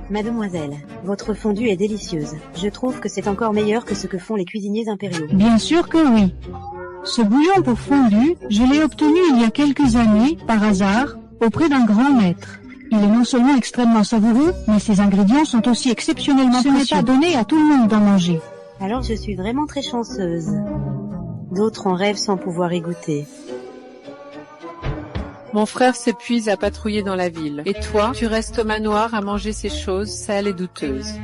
Mademoiselle, votre fondue est délicieuse. Je trouve que c'est encore meilleur que ce que font les cuisiniers impériaux. Bien sûr que oui. Ce bouillon pour fondue, je l'ai obtenu il y a quelques années, par hasard, auprès d'un grand maître. Il est non seulement extrêmement savoureux, mais ses ingrédients sont aussi exceptionnellement précieux. Ce n'est pas donné à tout le monde d'en manger. Alors je suis vraiment très chanceuse. D'autres en rêvent sans pouvoir y goûter. Mon frère s'épuise à patrouiller dans la ville. Et toi, tu restes au manoir à manger ces choses sales et douteuses.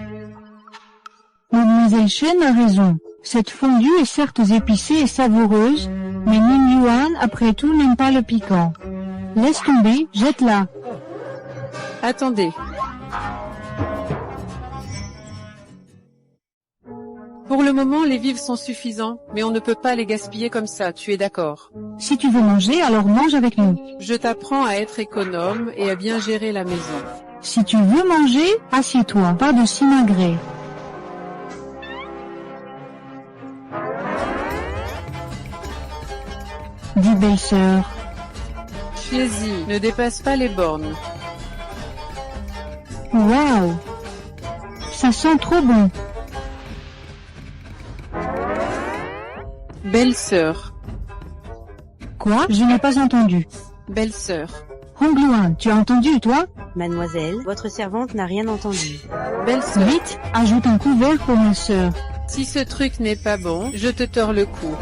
Mademoiselle Chen a raison. Cette fondue est certes épicée et savoureuse, mais Ning Yuan, après tout, n'aime pas le piquant. Laisse tomber, jette-la. Attendez. Pour le moment, les vivres sont suffisants, mais on ne peut pas les gaspiller comme ça, tu es d'accord? Si tu veux manger, alors mange avec nous. Je t'apprends à être économe et à bien gérer la maison. Si tu veux manger, assieds-toi, pas de simagrée. Dis belle-sœur. Xiezi, ne dépasse pas les bornes. Waouh! Ça sent trop bon. Belle-sœur. Quoi? Je n'ai pas entendu. Belle-sœur. Hongluan, tu as entendu, toi? Mademoiselle, votre servante n'a rien entendu. Belle-sœur. Vite, ajoute un couvert pour ma sœur. Si ce truc n'est pas bon, je te tords le cou.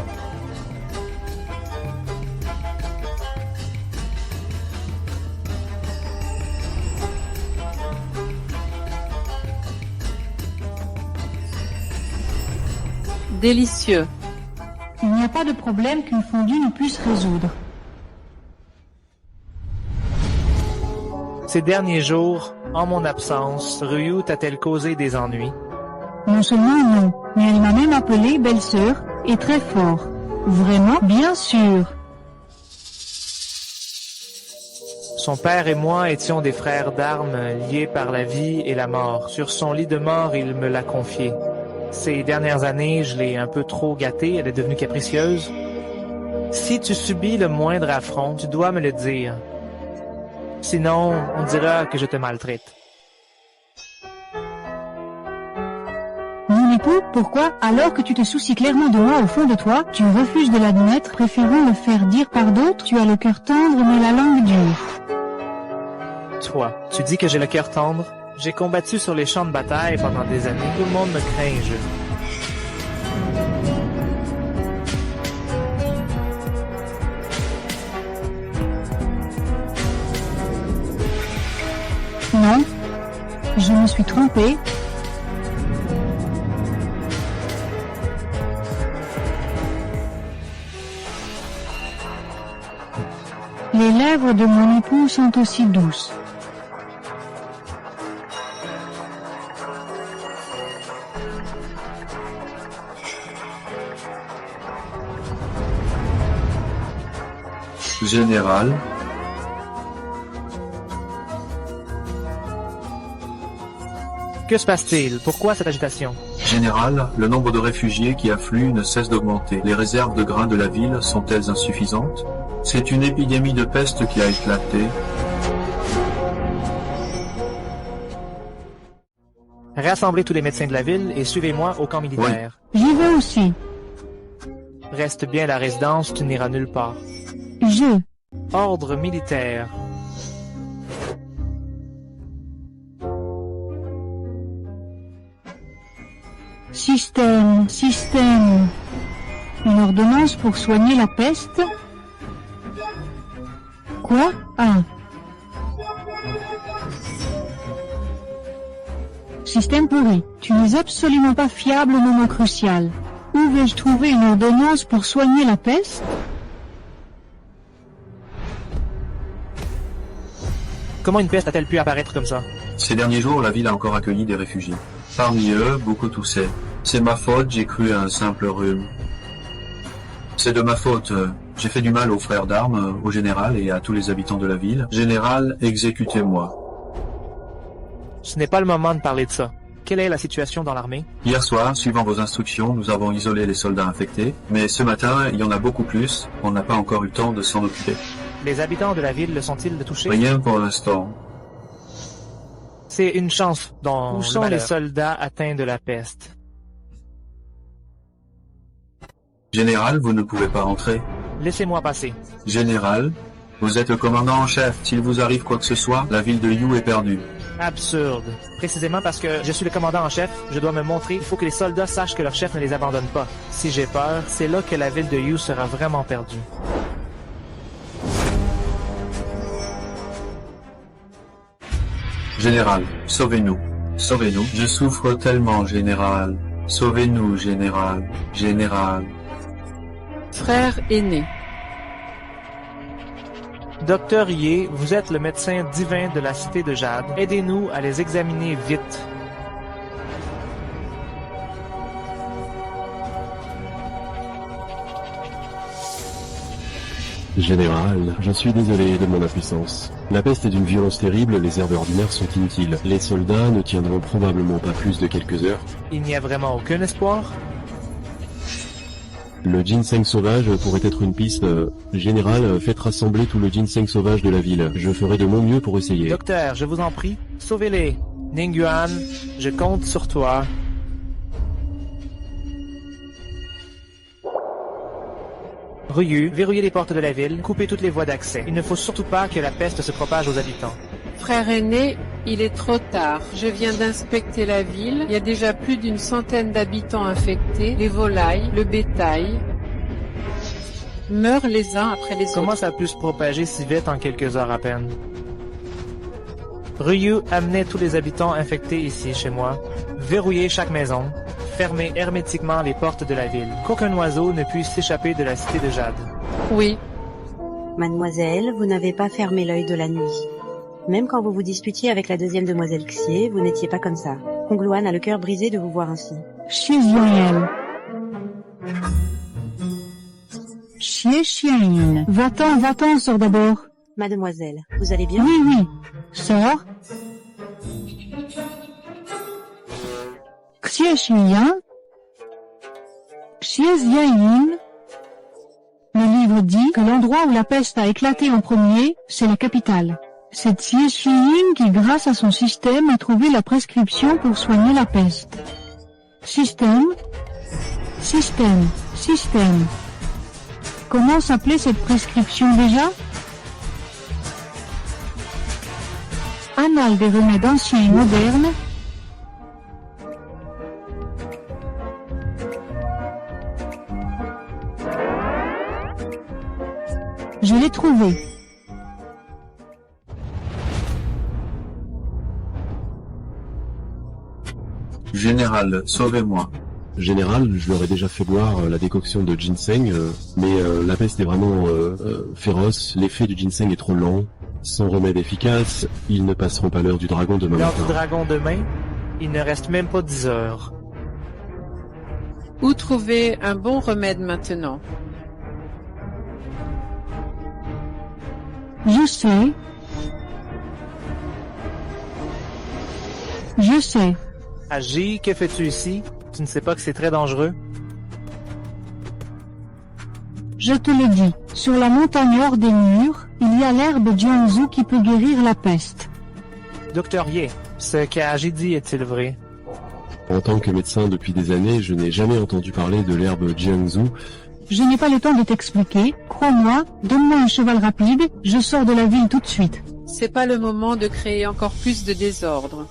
Délicieux. Il n'y a pas de problème qu'une fondue ne puisse résoudre. Ces derniers jours, en mon absence, Ruyu t'a-t-elle causé des ennuis? Non seulement non, mais elle m'a même appelé belle-sœur, et très fort. Vraiment? Bien sûr. Son père et moi étions des frères d'armes liés par la vie et la mort. Sur son lit de mort, il me l'a confié. Ces dernières années, je l'ai un peu trop gâtée, elle est devenue capricieuse. Si tu subis le moindre affront, tu dois me le dire. Sinon, on dira que je te maltraite. Mon époux, pourquoi, alors que tu te soucies clairement de moi au fond de toi, tu refuses de l'admettre, préférant le faire dire par d'autres? Tu as le cœur tendre mais la langue dure. Toi, tu dis que j'ai le cœur tendre? J'ai combattu sur les champs de bataille pendant des années. Tout le monde me craint, Non. Je me suis trompée. Les lèvres de mon époux sont aussi douces. Général, Que se passe-t-il? Pourquoi cette agitation? Général, le nombre de réfugiés qui affluent ne cesse d'augmenter. Les réserves de grains de la ville sont-elles insuffisantes? C'est une épidémie de peste qui a éclaté. Rassemblez tous les médecins de la ville et suivez-moi au camp militaire. J'y vais aussi. Reste bien à la résidence, tu n'iras nulle part. Ordre militaire. Système. Une ordonnance pour soigner la peste? Quoi? Ah. Système pourri. Tu n'es absolument pas fiable au moment crucial. Où vais-je trouver une ordonnance pour soigner la peste? Comment une peste a-t-elle pu apparaître comme ça? Ces derniers jours, la ville a encore accueilli des réfugiés. Parmi eux, beaucoup toussaient. C'est ma faute, j'ai cru à un simple rhume. C'est de ma faute. J'ai fait du mal aux frères d'armes, au général et à tous les habitants de la ville. Général, exécutez-moi. Ce n'est pas le moment de parler de ça. Quelle est la situation dans l'armée? Hier soir, suivant vos instructions, nous avons isolé les soldats infectés. Mais ce matin, il y en a beaucoup plus. On n'a pas encore eu le temps de s'en occuper. Les habitants de la ville le sont-ils touchés? Rien pour l'instant. C'est une chance dont où sont les soldats atteints de la peste? Général, vous ne pouvez pas rentrer. Laissez-moi passer. Général, vous êtes le commandant en chef. S'il vous arrive quoi que ce soit, la ville de You est perdue. Absurde. Précisément parce que je suis le commandant en chef, je dois me montrer. Il faut que les soldats sachent que leur chef ne les abandonne pas. Si j'ai peur, c'est là que la ville de You sera vraiment perdue. Général, sauvez-nous. Sauvez-nous. Je souffre tellement, général. Sauvez-nous, général. Général. Frère aîné. Docteur Yé, vous êtes le médecin divin de la cité de Jade. Aidez-nous à les examiner vite. Général, je suis désolé de mon impuissance. La peste est d'une violence terrible, les herbes ordinaires sont inutiles. Les soldats ne tiendront probablement pas plus de quelques heures. Il n'y a vraiment aucun espoir? Le ginseng sauvage pourrait être une piste. Général, faites rassembler tout le ginseng sauvage de la ville. Je ferai de mon mieux pour essayer. Docteur, je vous en prie, sauvez-les. Ninguan, je compte sur toi. Ryu, verrouillez les portes de la ville, coupez toutes les voies d'accès. Il ne faut surtout pas que la peste se propage aux habitants. Frère aîné, il est trop tard. Je viens d'inspecter la ville. Il y a déjà plus d'une centaine d'habitants infectés. Les volailles, le bétail meurent les uns après les autres. Comment ça a pu se propager si vite en quelques heures à peine? Ryu, amenez tous les habitants infectés ici, chez moi. Verrouillez chaque maison. Fermez hermétiquement les portes de la ville. Qu'aucun oiseau ne puisse s'échapper de la cité de Jade. Oui. Mademoiselle, vous n'avez pas fermé l'œil de la nuit. Même quand vous vous disputiez avec la deuxième demoiselle Xié, vous n'étiez pas comme ça. Kongluan a le cœur brisé de vous voir ainsi. Chiziel. Chien. Va-t'en, sors d'abord. Mademoiselle, vous allez bien? Oui, sors. Xie Xuyan, Xiezhiayin. Le livre dit que l'endroit où la peste a éclaté en premier, c'est la capitale. C'est Xiezhiayin qui, grâce à son système, a trouvé la prescription pour soigner la peste. Système. Comment s'appelait cette prescription déjà? Annales des remèdes anciens et modernes. Je l'ai trouvé. Général, sauvez-moi. Général, je leur ai déjà fait boire la décoction de ginseng, mais la peste est vraiment féroce, l'effet du ginseng est trop lent. Sans remède efficace, ils ne passeront pas l'heure du dragon demain L'heure matin. du dragon demain, il ne reste même pas 10 heures. Où trouver un bon remède maintenant? Je sais. Agi, que fais-tu ici? Tu ne sais pas que c'est très dangereux? Je te le dis, sur la montagne hors des murs, il y a l'herbe Jiangsu qui peut guérir la peste. Docteur Ye, ce qu'Agi dit est-il vrai? En tant que médecin depuis des années, je n'ai jamais entendu parler de l'herbe Jiangsu. Je n'ai pas le temps de t'expliquer, crois-moi, donne-moi un cheval rapide, je sors de la ville tout de suite. C'est pas le moment de créer encore plus de désordre.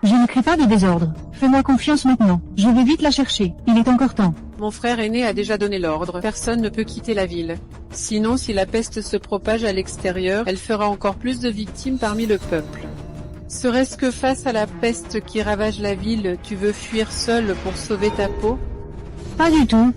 Je ne crée pas de désordre. Fais-moi confiance maintenant. Je vais vite la chercher. Il est encore temps. Mon frère aîné a déjà donné l'ordre. Personne ne peut quitter la ville. Sinon, si la peste se propage à l'extérieur, elle fera encore plus de victimes parmi le peuple. Serait-ce que face à la peste qui ravage la ville, tu veux fuir seul pour sauver ta peau? Pas du tout.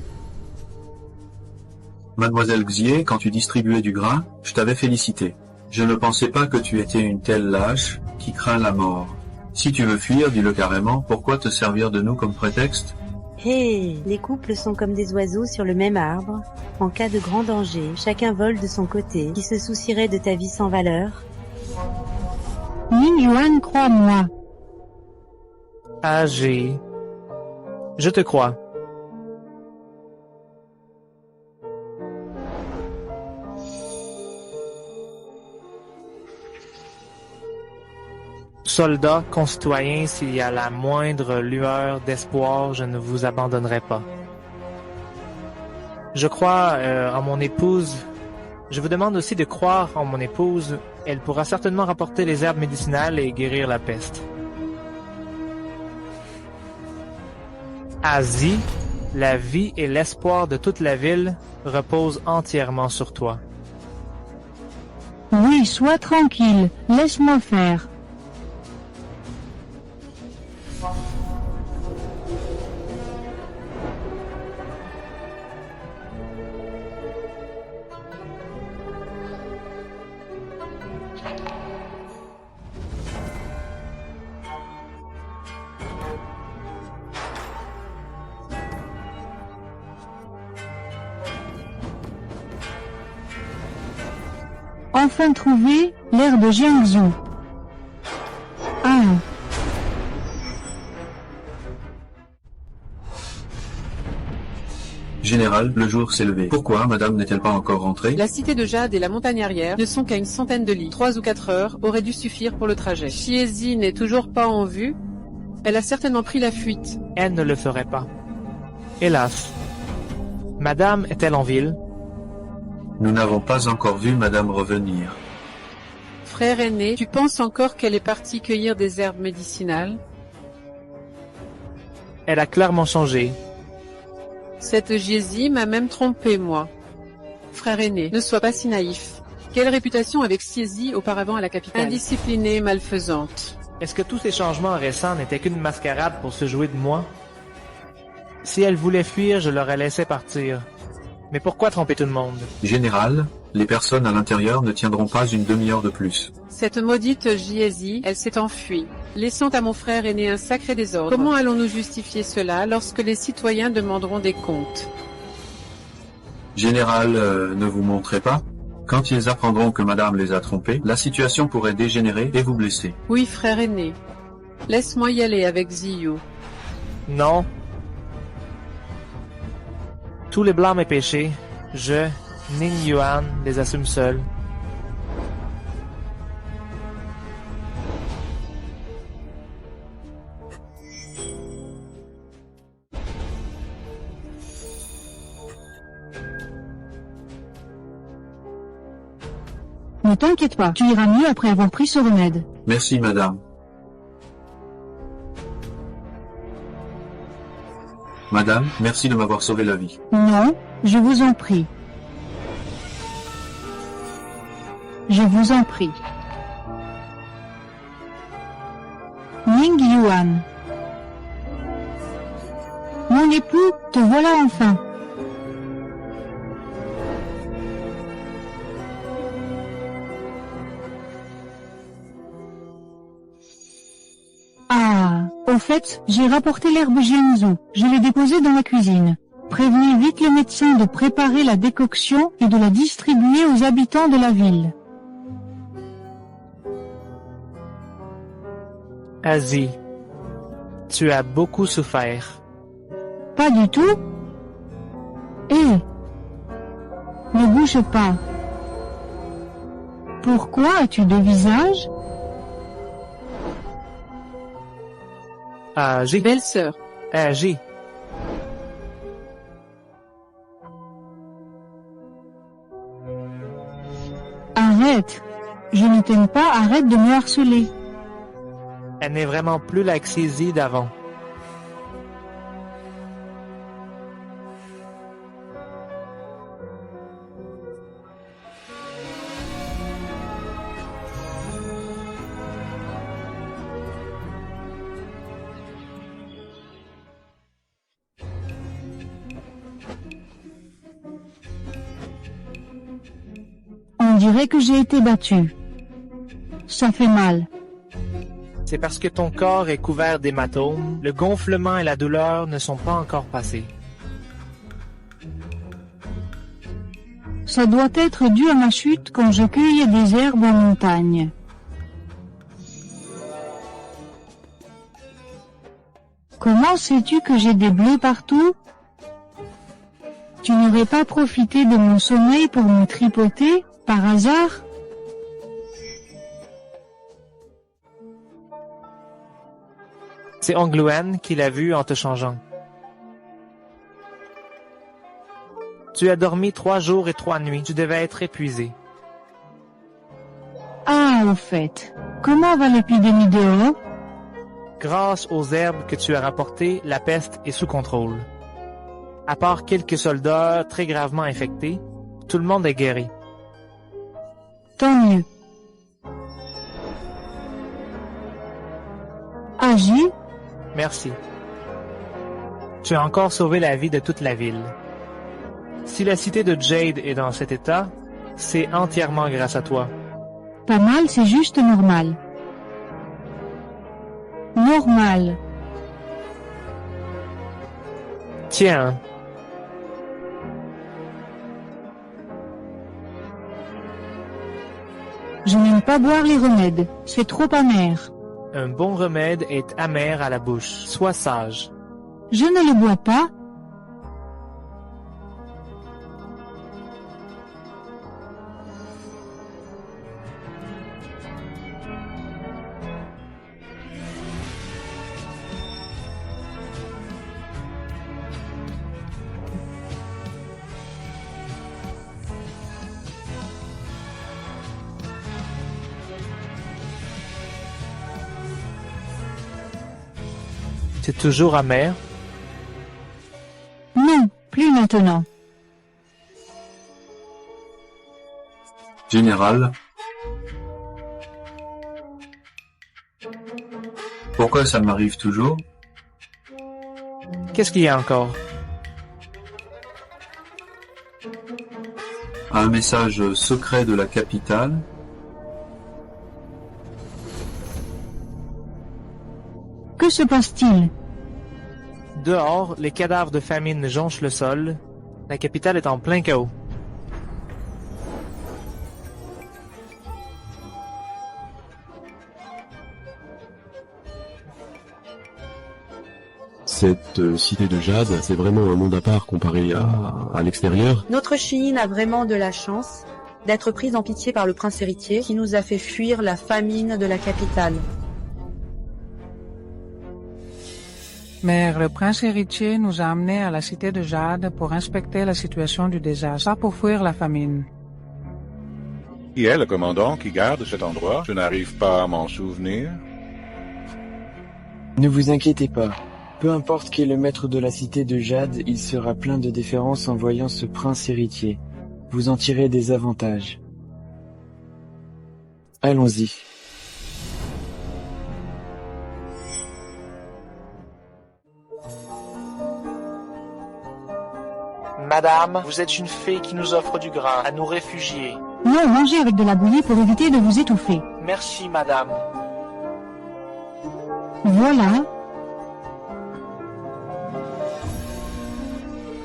Mademoiselle Xier, quand tu distribuais du grain, je t'avais félicité. Je ne pensais pas que tu étais une telle lâche qui craint la mort. Si tu veux fuir, dis-le carrément, pourquoi te servir de nous comme prétexte? Hé, les couples sont comme des oiseaux sur le même arbre. En cas de grand danger, chacun vole de son côté. Qui se soucierait de ta vie sans valeur? Ning Yuan, crois-moi. Agi, je te crois. Soldats, concitoyens, s'il y a la moindre lueur d'espoir, je ne vous abandonnerai pas. Je crois en mon épouse. Je vous demande aussi de croire en mon épouse. Elle pourra certainement rapporter les herbes médicinales et guérir la peste. Asie, la vie et l'espoir de toute la ville reposent entièrement sur toi. Oui, sois tranquille. Laisse-moi faire. Enfin trouvé, l'herbe Jiangsu. Ah. Général, le jour s'est levé. Pourquoi madame n'est-elle pas encore rentrée? La cité de Jade et la montagne arrière ne sont qu'à une centaine de lis. 3 ou 4 heures auraient dû suffire pour le trajet. Xiezi n'est toujours pas en vue. Elle a certainement pris la fuite. Elle ne le ferait pas. Hélas. Madame est-elle en ville? Nous n'avons pas encore vu madame revenir. Frère aîné, tu penses encore qu'elle est partie cueillir des herbes médicinales? Elle a clairement changé. Cette Xiezi m'a même trompé, moi. Frère aîné, ne sois pas si naïf. Quelle réputation avec Xiezi auparavant à la capitale? Indisciplinée, malfaisante. Est-ce que tous ces changements récents n'étaient qu'une mascarade pour se jouer de moi? Si elle voulait fuir, je l'aurais laissé partir. Mais pourquoi tromper tout le monde? Général, les personnes à l'intérieur ne tiendront pas une demi-heure de plus. Cette maudite Xiezi, elle s'est enfuie, laissant à mon frère aîné un sacré désordre. Comment allons-nous justifier cela lorsque les citoyens demanderont des comptes? Général, ne vous montrez pas? Quand ils apprendront que madame les a trompés, la situation pourrait dégénérer et vous blesser. Oui, frère aîné. Laisse-moi y aller avec Ziyu. Non. Tous les blâmes et péchés, je, Ning Yuan, les assume seul. Ne t'inquiète pas, tu iras mieux après avoir pris ce remède. Merci, madame. Madame, merci de m'avoir sauvé la vie. Non, je vous en prie. Je vous en prie. Ning Yuan. Mon époux, te voilà enfin. Ah, au fait, j'ai rapporté l'herbe Jianzhou. Je l'ai déposée dans la cuisine. Prévenez vite le médecin de préparer la décoction et de la distribuer aux habitants de la ville. Asie, tu as beaucoup souffert. Pas du tout. Hé, ne bouge pas. Pourquoi as-tu deux visages? Agi. Belle-sœur. Agi. Arrête. Je ne t'aime pas, arrête de me harceler. Elle n'est vraiment plus la Xyzi d'avant. On dirait que j'ai été battue. Ça fait mal. C'est parce que ton corps est couvert d'hématomes, le gonflement et la douleur ne sont pas encore passés. Ça doit être dû à ma chute quand je cueillais des herbes en montagne. Comment sais-tu que j'ai des bleus partout? Tu n'aurais pas profité de mon sommeil pour me tripoter, par hasard? C'est Ongluan qui l'a vu en te changeant. Tu as dormi 3 jours et 3 nuits, tu devais être épuisé. Ah, au fait, comment va l'épidémie dehors? Grâce aux herbes que tu as rapportées, la peste est sous contrôle. À part quelques soldats très gravement infectés, tout le monde est guéri. Tant mieux. Agi? Merci. Tu as encore sauvé la vie de toute la ville. Si la cité de Jade est dans cet état, c'est entièrement grâce à toi. Pas mal, c'est juste normal. Normal. Tiens. Je n'aime pas boire les remèdes, c'est trop amer. Un bon remède est amer à la bouche. Sois sage. Je ne le bois pas. C'est toujours amer. Non, plus maintenant. Général. Pourquoi ça m'arrive toujours? Qu'est-ce qu'il y a encore? Un message secret de la capitale. Que se passe-t-il? Dehors, les cadavres de famine jonchent le sol. La capitale est en plein chaos. cette cité de jade, c'est vraiment un monde à part comparé à l'extérieur. Notre Chihine a vraiment de la chance d'être prise en pitié par le prince héritier qui nous a fait fuir la famine de la capitale. Mais le prince héritier nous a amenés à la cité de Jade pour inspecter la situation du désastre, pas pour fuir la famine. Qui est le commandant qui garde cet endroit? Je n'arrive pas à m'en souvenir. Ne vous inquiétez pas. Peu importe qui est le maître de la cité de Jade, il sera plein de déférence en voyant ce prince héritier. Vous en tirez des avantages. Allons-y. Madame, vous êtes une fée qui nous offre du grain à nous réfugiés. Non, mangez avec de la bouillie pour éviter de vous étouffer. Merci, madame. Voilà.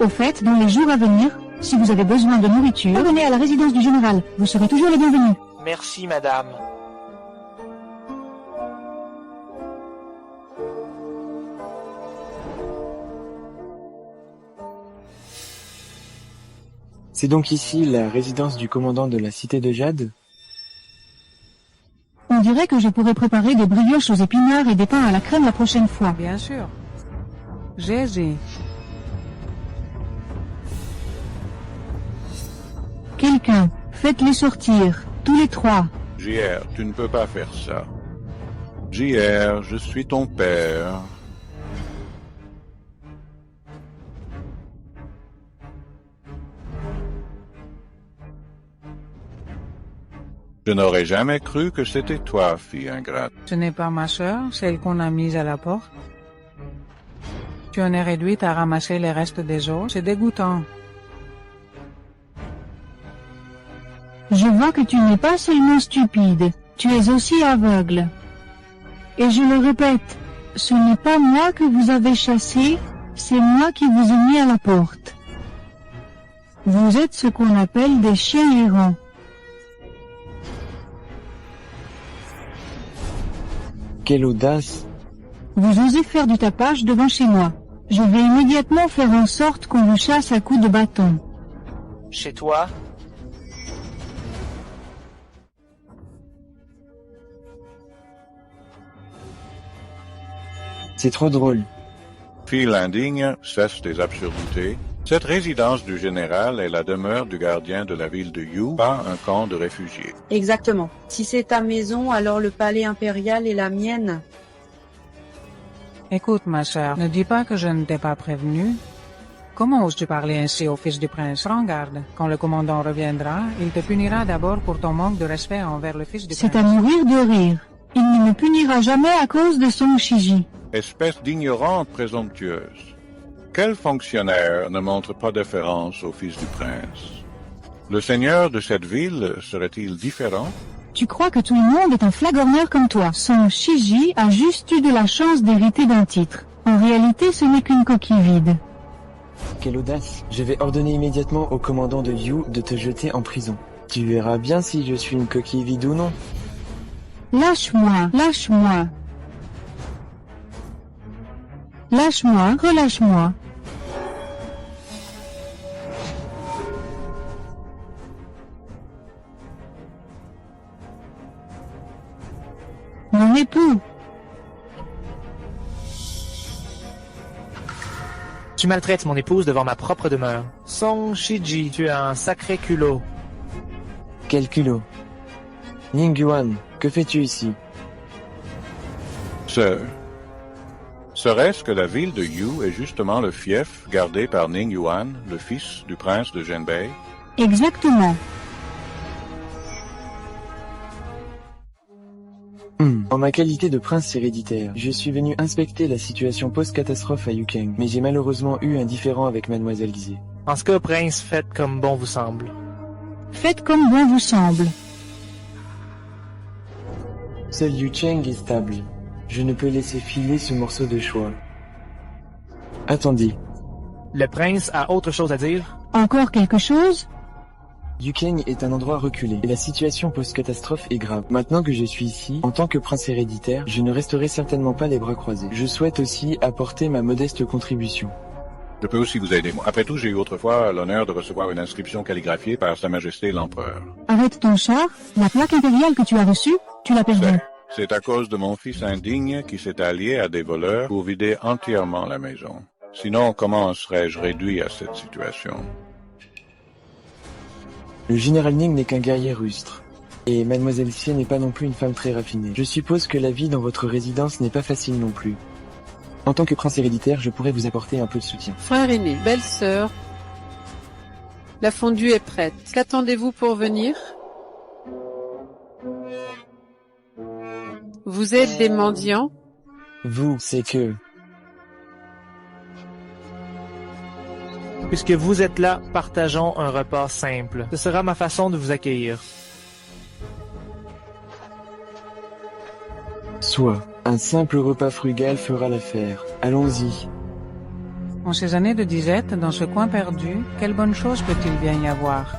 Au fait, dans les jours à venir, si vous avez besoin de nourriture, revenez à la résidence du général. Vous serez toujours les bienvenus. Merci, madame. C'est donc ici la résidence du commandant de la cité de Jade? On dirait que je pourrais préparer des brioches aux épinards et des pains à la crème la prochaine fois. Bien sûr. Jésus. Quelqu'un, faites-les sortir, tous les trois. JR, tu ne peux pas faire ça. JR, je suis ton père. Je n'aurais jamais cru que c'était toi, fille ingrate. Ce n'est pas ma sœur, celle qu'on a mise à la porte. Tu en es réduite à ramasser les restes des os, c'est dégoûtant. Je vois que tu n'es pas seulement stupide, tu es aussi aveugle. Et je le répète, ce n'est pas moi que vous avez chassé, c'est moi qui vous ai mis à la porte. Vous êtes ce qu'on appelle des chiens errants. Quelle audace! Vous osez faire du tapage devant chez moi. Je vais immédiatement faire en sorte qu'on vous chasse à coups de bâton. Chez toi? C'est trop drôle. Fille indigne, cesse tes absurdités. Cette résidence du général est la demeure du gardien de la ville de Yu, pas un camp de réfugiés. Exactement. Si c'est ta maison, alors le palais impérial est la mienne. Écoute, ma sœur, ne dis pas que je ne t'ai pas prévenu. Comment oses-tu parler ainsi au fils du prince? Prends garde. Quand le commandant reviendra, il te punira d'abord pour ton manque de respect envers le fils du prince. C'est à mourir de rire. Il ne me punira jamais à cause de son Shiji. Espèce d'ignorante présomptueuse. Quel fonctionnaire ne montre pas déférence au fils du prince? Le seigneur de cette ville serait-il différent? Tu crois que tout le monde est un flagorneur comme toi. Son Shiji a juste eu de la chance d'hériter d'un titre. En réalité, ce n'est qu'une coquille vide. Quelle audace! Je vais ordonner immédiatement au commandant de Yu de te jeter en prison. Tu verras bien si je suis une coquille vide ou non. Lâche-moi, lâche-moi. Lâche-moi, relâche-moi. Mon époux. Tu maltraites mon épouse devant ma propre demeure. Song Shiji, tu as un sacré culot. Quel culot! Ningyuan, que fais-tu ici? Sœur, serait-ce que la ville de Yu est justement le fief gardé par Ningyuan, le fils du prince de Zhenbei? Exactement. En ma qualité de prince héréditaire, je suis venu inspecter la situation post-catastrophe à Yukeng, mais j'ai malheureusement eu un différend avec Mademoiselle Xie. En ce cas, prince, faites comme bon vous semble. Faites comme bon vous semble. Seul Yucheng est stable. Je ne peux laisser filer ce morceau de choix. Attendez. Le prince a autre chose à dire? Encore quelque chose? Yukeng est un endroit reculé, et la situation post-catastrophe est grave. Maintenant que je suis ici, en tant que prince héréditaire, je ne resterai certainement pas les bras croisés. Je souhaite aussi apporter ma modeste contribution. Je peux aussi vous aider. Après tout, j'ai eu autrefois l'honneur de recevoir une inscription calligraphiée par Sa Majesté l'Empereur. Arrête ton char, la plaque impériale que tu as reçue, tu l'as perdue. C'est à cause de mon fils indigne qui s'est allié à des voleurs pour vider entièrement la maison. Sinon, comment serais-je réduit à cette situation? Le général Ning n'est qu'un guerrier rustre. Et Mademoiselle Xie n'est pas non plus une femme très raffinée. Je suppose que la vie dans votre résidence n'est pas facile non plus. En tant que prince héréditaire, je pourrais vous apporter un peu de soutien. Frère aîné, belle-sœur, la fondue est prête. Qu'attendez-vous pour venir? Vous êtes des mendiants? Vous, c'est que... Puisque vous êtes là, partageons un repas simple. Ce sera ma façon de vous accueillir. Soit, un simple repas frugal fera l'affaire. Allons-y. En ces années de disette, dans ce coin perdu, quelle bonne chose peut-il bien y avoir?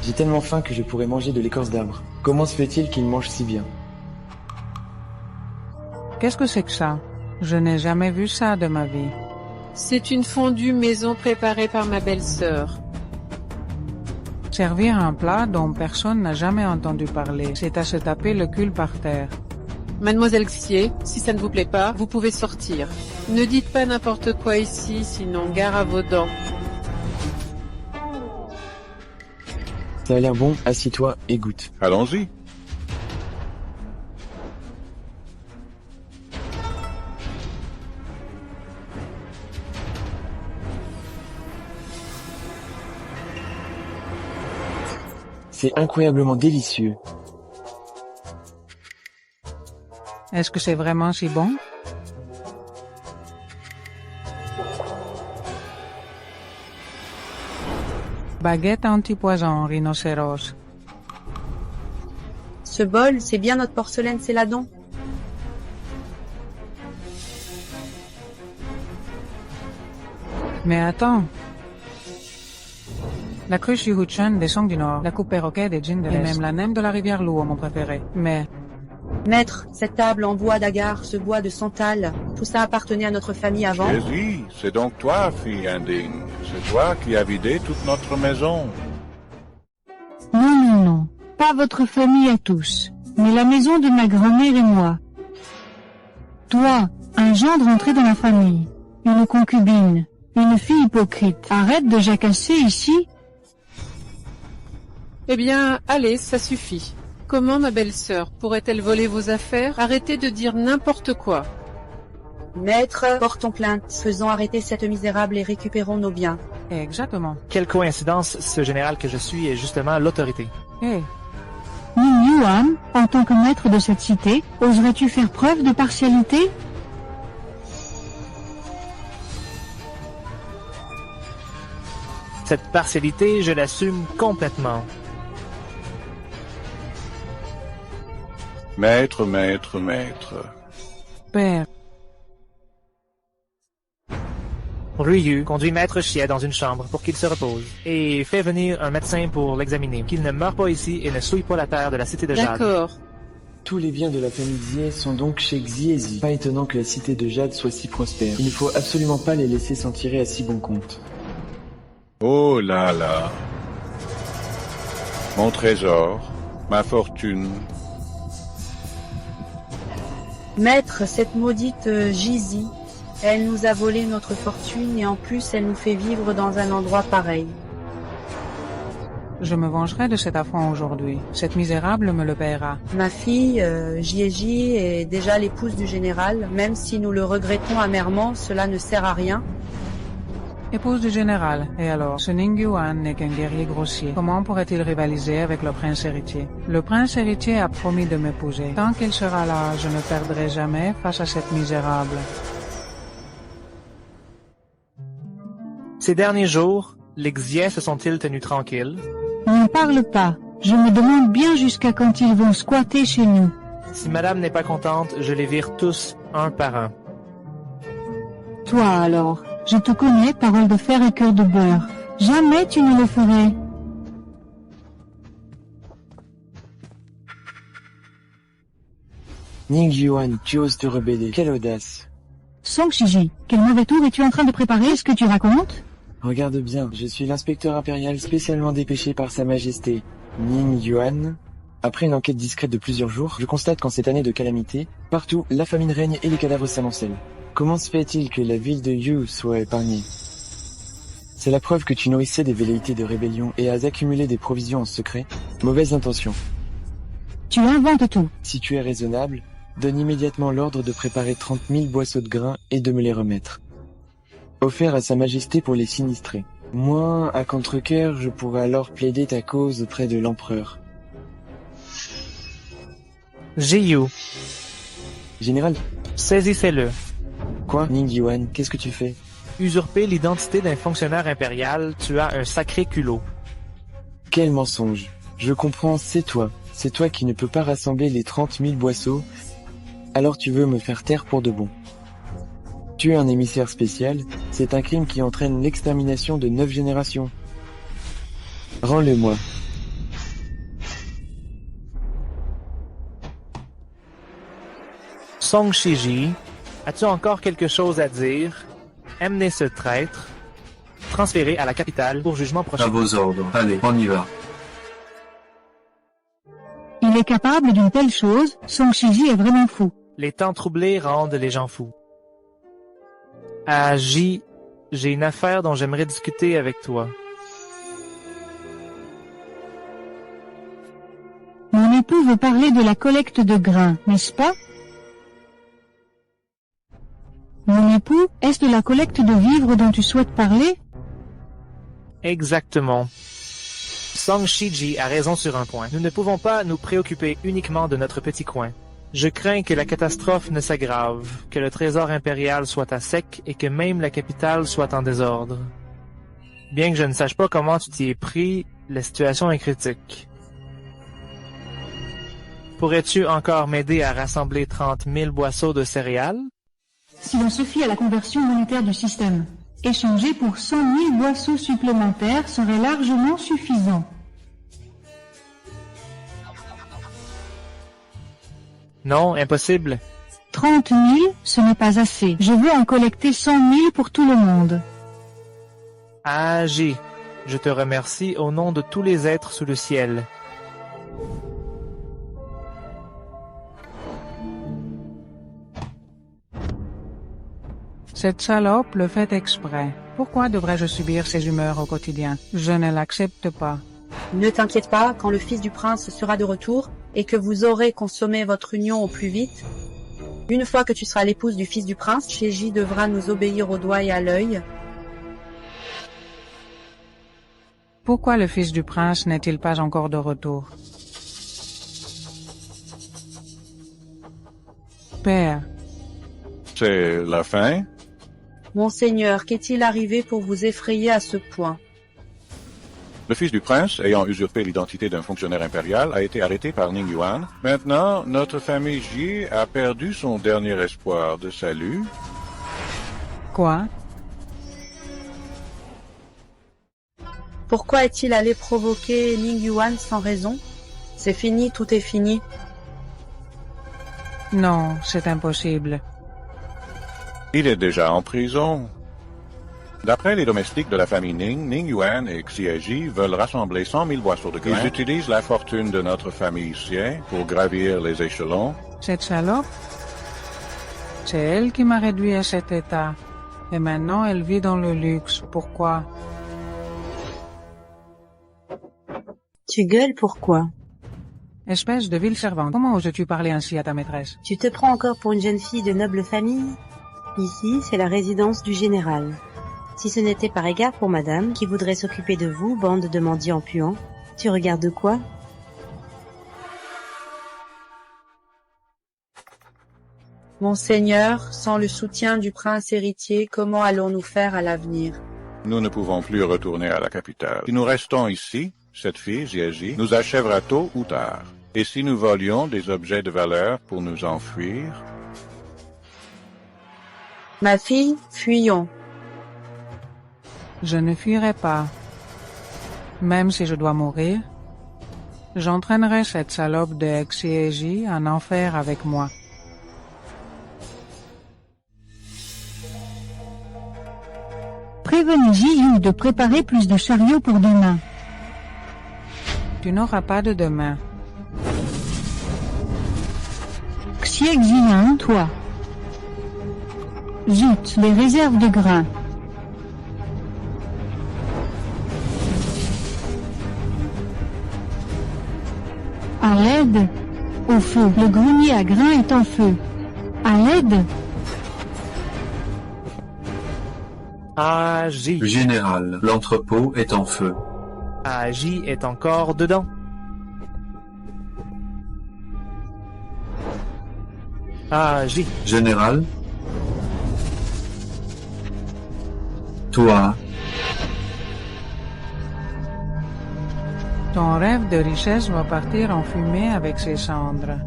J'ai tellement faim que je pourrais manger de l'écorce d'arbre. Comment se fait-il qu'il mange si bien? Qu'est-ce que c'est que ça? Je n'ai jamais vu ça de ma vie. C'est une fondue maison préparée par ma belle-sœur. Servir un plat dont personne n'a jamais entendu parler, c'est à se taper le cul par terre. Mademoiselle Xie, si ça ne vous plaît pas, vous pouvez sortir. Ne dites pas n'importe quoi ici, sinon gare à vos dents. Ça a l'air bon, assieds-toi et goûte. Allons-y. C'est incroyablement délicieux. Est-ce que c'est vraiment si bon? Baguette anti-poison, rhinocéros. Ce bol, c'est bien notre porcelaine Céladon. Mais attends. La cruche Yuhuchun des Songs du Nord, la coupe perroquet des Jin de l'Est, et même la nem de la rivière Luo, mon préféré. Mais... Maître, cette table en bois d'agar, ce bois de santal, tout ça appartenait à notre famille avant. Vas-y, c'est donc toi, fille indigne. C'est toi qui as vidé toute notre maison. Non. Pas votre famille à tous, mais la maison de ma grand-mère et moi. Toi, un gendre entré dans la famille, une concubine, une fille hypocrite. Arrête de jacasser ici. Eh bien, allez, ça suffit. Comment ma belle-sœur pourrait-elle voler vos affaires? Arrêtez de dire n'importe quoi. Maître, portons plainte, faisons arrêter cette misérable et récupérons nos biens. Exactement. Quelle coïncidence, ce général que je suis est justement l'autorité. Hey. Ning Yuan, en tant que maître de cette cité, oserais-tu faire preuve de partialité? Cette partialité, je l'assume complètement. Maître. Père. Ryu conduit Maître Xie dans une chambre pour qu'il se repose et fait venir un médecin pour l'examiner, qu'il ne meure pas ici et ne souille pas la terre de la cité de Jade. D'accord. Tous les biens de la famille Xie sont donc chez Xiezi. Pas étonnant que la cité de Jade soit si prospère. Il ne faut absolument pas les laisser s'en tirer à si bon compte. Oh là là. Mon trésor, ma fortune. Maître, cette maudite Jizi, elle nous a volé notre fortune et en plus elle nous fait vivre dans un endroit pareil. Je me vengerai de cet affront aujourd'hui. Cette misérable me le paiera. Ma fille, Jieji, est déjà l'épouse du général. Même si nous le regrettons amèrement, cela ne sert à rien. Épouse du général. Et alors, ce Ning Yuan n'est qu'un guerrier grossier. Comment pourrait-il rivaliser avec le prince héritier? Le prince héritier a promis de m'épouser. Tant qu'il sera là, je ne perdrai jamais face à cette misérable. Ces derniers jours, les Xies se sont-ils tenus tranquilles? N'en parle pas. Je me demande bien jusqu'à quand ils vont squatter chez nous. Si madame n'est pas contente, je les vire tous, un par un. Toi alors, je te connais, parole de fer et cœur de beurre. Jamais tu ne le ferais. Ning Yuan, tu oses te rebeller, quelle audace. Song Shiji, quel mauvais tour es-tu en train de préparer ce que tu racontes? Regarde bien, je suis l'inspecteur impérial spécialement dépêché par Sa Majesté Ning Yuan. Après une enquête discrète de plusieurs jours, je constate qu'en cette année de calamité, partout, la famine règne et les cadavres s'amoncellent. Comment se fait-il que la ville de Yu soit épargnée? C'est la preuve que tu nourrissais des velléités de rébellion et as accumulé des provisions en secret. Mauvaise intention. Tu inventes tout. Si tu es raisonnable, donne immédiatement l'ordre de préparer 30 000 boisseaux de grains et de me les remettre. Offert à Sa Majesté pour les sinistrés. Moi, à contre-cœur, je pourrais alors plaider ta cause auprès de l'empereur. Jiyu, Général, saisissez-le. quoi, Ning Yuan, qu'est-ce que tu fais? Usurper l'identité d'un fonctionnaire impérial, tu as un sacré culot. Quel mensonge. Je comprends, c'est toi. C'est toi qui ne peux pas rassembler les 30 000 boisseaux. Alors tu veux me faire taire pour de bon. Tuer un émissaire spécial, c'est un crime qui entraîne l'extermination de 9 générations. Rends-le-moi. Song Shiji, as-tu encore quelque chose à dire? Emmenez ce traître, transféré à la capitale pour jugement prochain. À vos ordres. Allez, on y va. Il est capable d'une telle chose, Song Shiji est vraiment fou. Les temps troublés rendent les gens fous. J, j'ai une affaire dont j'aimerais discuter avec toi. Mon époux veut parler de la collecte de grains, n'est-ce pas? Mon époux, est-ce de la collecte de vivres dont tu souhaites parler? Exactement. Song Shiji a raison sur un point. Nous ne pouvons pas nous préoccuper uniquement de notre petit coin. Je crains que la catastrophe ne s'aggrave, que le trésor impérial soit à sec et que même la capitale soit en désordre. Bien que je ne sache pas comment tu t'y es pris, la situation est critique. Pourrais-tu encore m'aider à rassembler 30 000 boisseaux de céréales? Si l'on se fie à la conversion monétaire du système, échanger pour 100 000 boisseaux supplémentaires serait largement suffisant. Non, impossible. 30 000, ce n'est pas assez. Je veux en collecter 100 000 pour tout le monde. J, je te remercie au nom de tous les êtres sous le ciel. Cette salope le fait exprès. Pourquoi devrais-je subir ses humeurs au quotidien? Je ne l'accepte pas. Ne t'inquiète pas, quand le fils du prince sera de retour et que vous aurez consommé votre union au plus vite, une fois que tu seras l'épouse du fils du prince, Shiji devra nous obéir au doigt et à l'œil. Pourquoi le fils du prince n'est-il pas encore de retour? Père. C'est la fin? Monseigneur, qu'est-il arrivé pour vous effrayer à ce point? Le fils du prince, ayant usurpé l'identité d'un fonctionnaire impérial, a été arrêté par Ning Yuan. Maintenant, notre famille Ji a perdu son dernier espoir de salut. Quoi? Pourquoi est-il allé provoquer Ning Yuan sans raison? C'est fini, tout est fini. Non, c'est impossible. Il est déjà en prison. D'après les domestiques de la famille Ning, Ning Yuan et Xiaji veulent rassembler 100 000 boisseaux de grains. Ils utilisent la fortune de notre famille Xie pour gravir les échelons. Cette salope? C'est elle qui m'a réduit à cet état. Et maintenant, elle vit dans le luxe. Pourquoi? Tu gueules pourquoi? Espèce de ville servante, comment oses-tu parler ainsi à ta maîtresse? Tu te prends encore pour une jeune fille de noble famille? Ici, c'est la résidence du général. Si ce n'était par égard pour madame, qui voudrait s'occuper de vous, bande de mendiants puants, tu regardes quoi? Monseigneur, sans le soutien du prince héritier, comment allons-nous faire à l'avenir? Nous ne pouvons plus retourner à la capitale. Si nous restons ici, cette fille, Xiaji, nous achèvera tôt ou tard. Et si nous volions des objets de valeur pour nous enfuir? Ma fille, fuyons. Je ne fuirai pas. Même si je dois mourir, j'entraînerai cette salope de Xieji en enfer avec moi. Prévenez Jiyu de préparer plus de chariots pour demain. Tu n'auras pas de demain. Xiexin, toi. Zut, les réserves de grains. À l'aide. Au feu, le grenier à grains est en feu. À l'aide. Agi. Général, l'entrepôt est en feu. Agi est encore dedans. Agi. Général, toi, Ton rêve de richesse va partir en fumée avec ses cendres.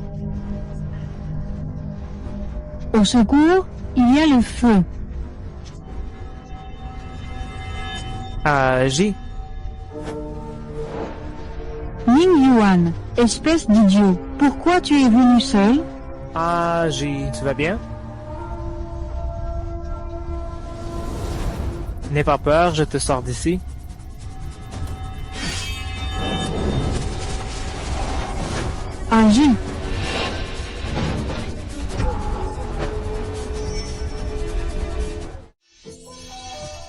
Au secours, il y a le feu. Agi. Ning Yuan, espèce d'idiot, pourquoi tu es venu seul? Agi. Tu vas bien? N'aie pas peur, je te sors d'ici. Agi.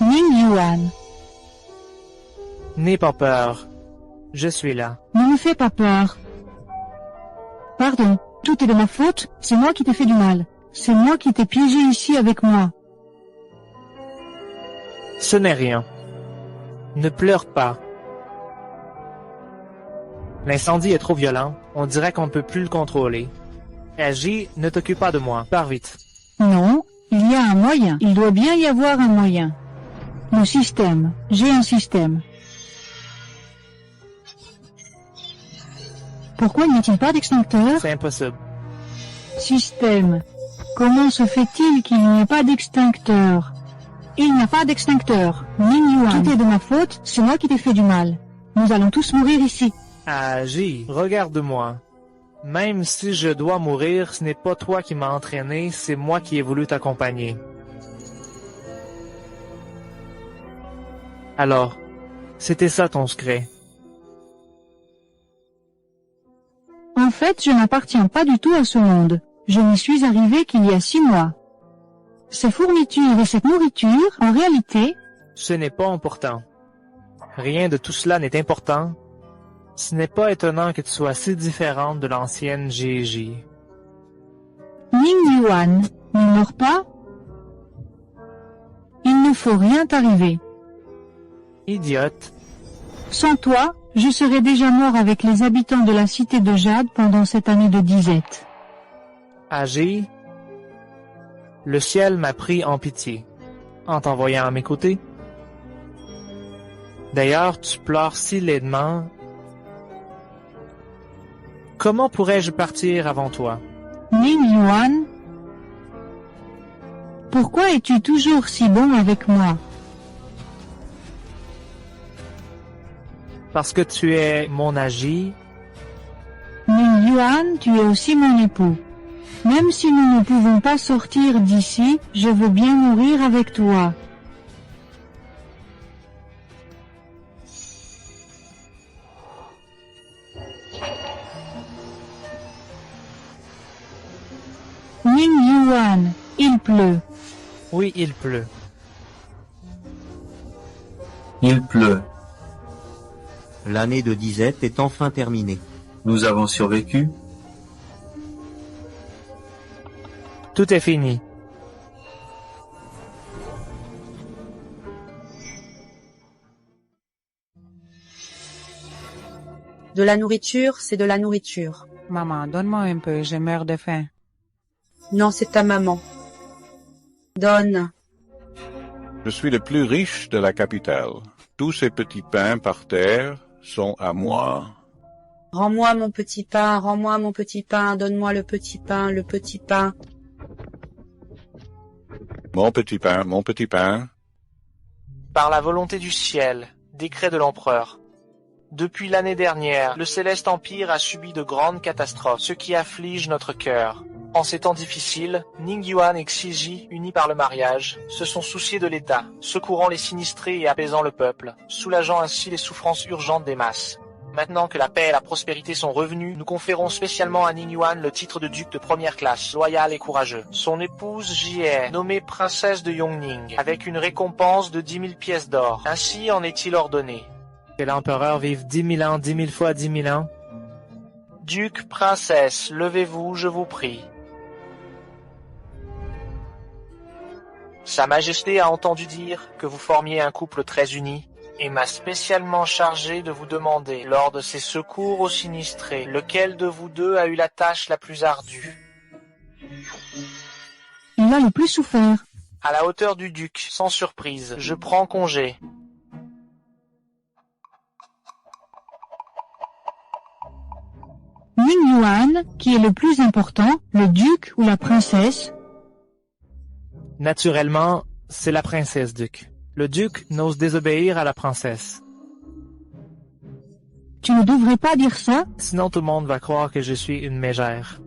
Ning Yuan, N'aie pas peur. Je suis là. ne me fais pas peur. Pardon, tout est de ma faute, c'est moi qui t'ai fait du mal. C'est moi qui t'ai piégé ici avec moi. Ce n'est rien. Ne pleure pas. L'incendie est trop violent. On dirait qu'on ne peut plus le contrôler. Agi, ne t'occupe pas de moi. Pars vite. Non, il y a un moyen. Il doit bien y avoir un moyen. Le système. J'ai un système. Pourquoi n'y a-t-il pas d'extincteur? C'est impossible. Système. Comment se fait-il qu'il n'y ait pas d'extincteur? Il n'y a pas d'extincteur. Ning Yuan, tout est de ma faute, c'est moi qui t'ai fait du mal. Nous allons tous mourir ici. Agi, regarde-moi. Même si je dois mourir, ce n'est pas toi qui m'as entraîné, c'est moi qui ai voulu t'accompagner. Alors, c'était ça ton secret. En fait, je n'appartiens pas du tout à ce monde. Je n'y suis arrivé qu'il y a 6 mois. Ces fournitures et cette nourriture, en réalité, Ce n'est pas important. Rien de tout cela n'est important. Ce n'est pas étonnant que tu sois si différente de l'ancienne Gigi. Ning Yuan, ne meurs pas. Il ne faut rien t'arriver. Idiote. Sans toi, je serais déjà mort avec les habitants de la cité de Jade pendant cette année de disette. Agi, le ciel m'a pris en pitié, en t'envoyant à mes côtés. D'ailleurs, tu pleures si laidement. Comment pourrais-je partir avant toi? Ning Yuan, pourquoi es-tu toujours si bon avec moi? Parce que tu es mon Agi. Ning Yuan, tu es aussi mon époux. Même si nous ne pouvons pas sortir d'ici, je veux bien mourir avec toi. Ning Yuan, il pleut. Oui, il pleut. il pleut. L'année de disette est enfin terminée. Nous avons survécu. Tout est fini. De la nourriture, c'est de la nourriture. Maman, donne-moi un peu, je meurs de faim. Non, c'est ta maman. Donne. Je suis le plus riche de la capitale. Tous ces petits pains par terre sont à moi. Rends-moi mon petit pain, rends-moi mon petit pain, donne-moi le petit pain, le petit pain. Mon petit pain, mon petit pain. Par la volonté du ciel, décret de l'empereur. Depuis l'année dernière, le Céleste Empire a subi de grandes catastrophes, ce qui afflige notre cœur. En ces temps difficiles, Ningyuan et Xiji, unis par le mariage, se sont souciés de l'État, secourant les sinistrés et apaisant le peuple, soulageant ainsi les souffrances urgentes des masses. Maintenant que la paix et la prospérité sont revenues, nous conférons spécialement à Ningyuan le titre de duc de première classe, loyal et courageux. Son épouse Jie, nommée princesse de Yongning, avec une récompense de 10 000 pièces d'or. Ainsi en est-il ordonné. Que l'empereur vive 10 000 ans, 10 000 fois 10 000 ans. Duc, princesse, levez-vous, je vous prie. Sa Majesté a entendu dire que vous formiez un couple très uni, et m'a spécialement chargé de vous demander, lors de ces secours aux sinistrés, lequel de vous deux a eu la tâche la plus ardue. Il a le plus souffert. À la hauteur du duc, sans surprise, je prends congé. Ningyuan, qui est le plus important, le duc ou la princesse? Naturellement, c'est la princesse, duc. Le duc n'ose désobéir à la princesse. Tu ne devrais pas dire ça. Sinon tout le monde va croire que je suis une mégère.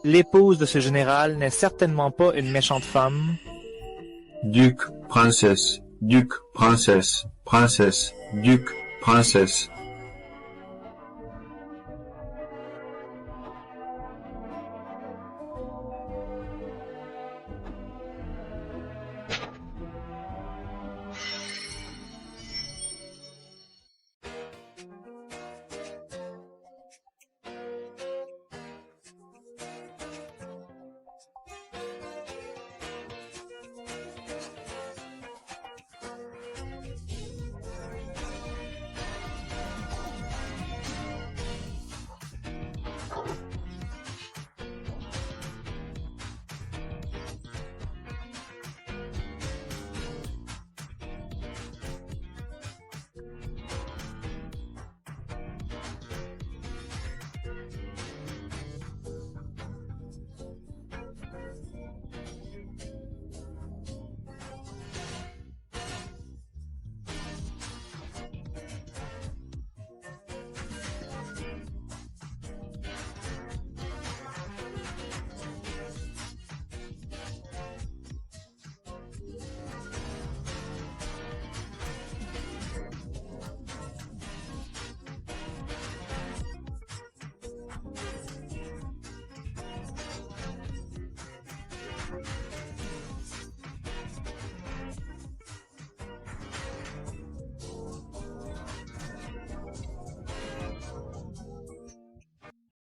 L'épouse de ce général n'est certainement pas une méchante femme. Duc, princesse, duc, princesse, princesse, duc, princesse.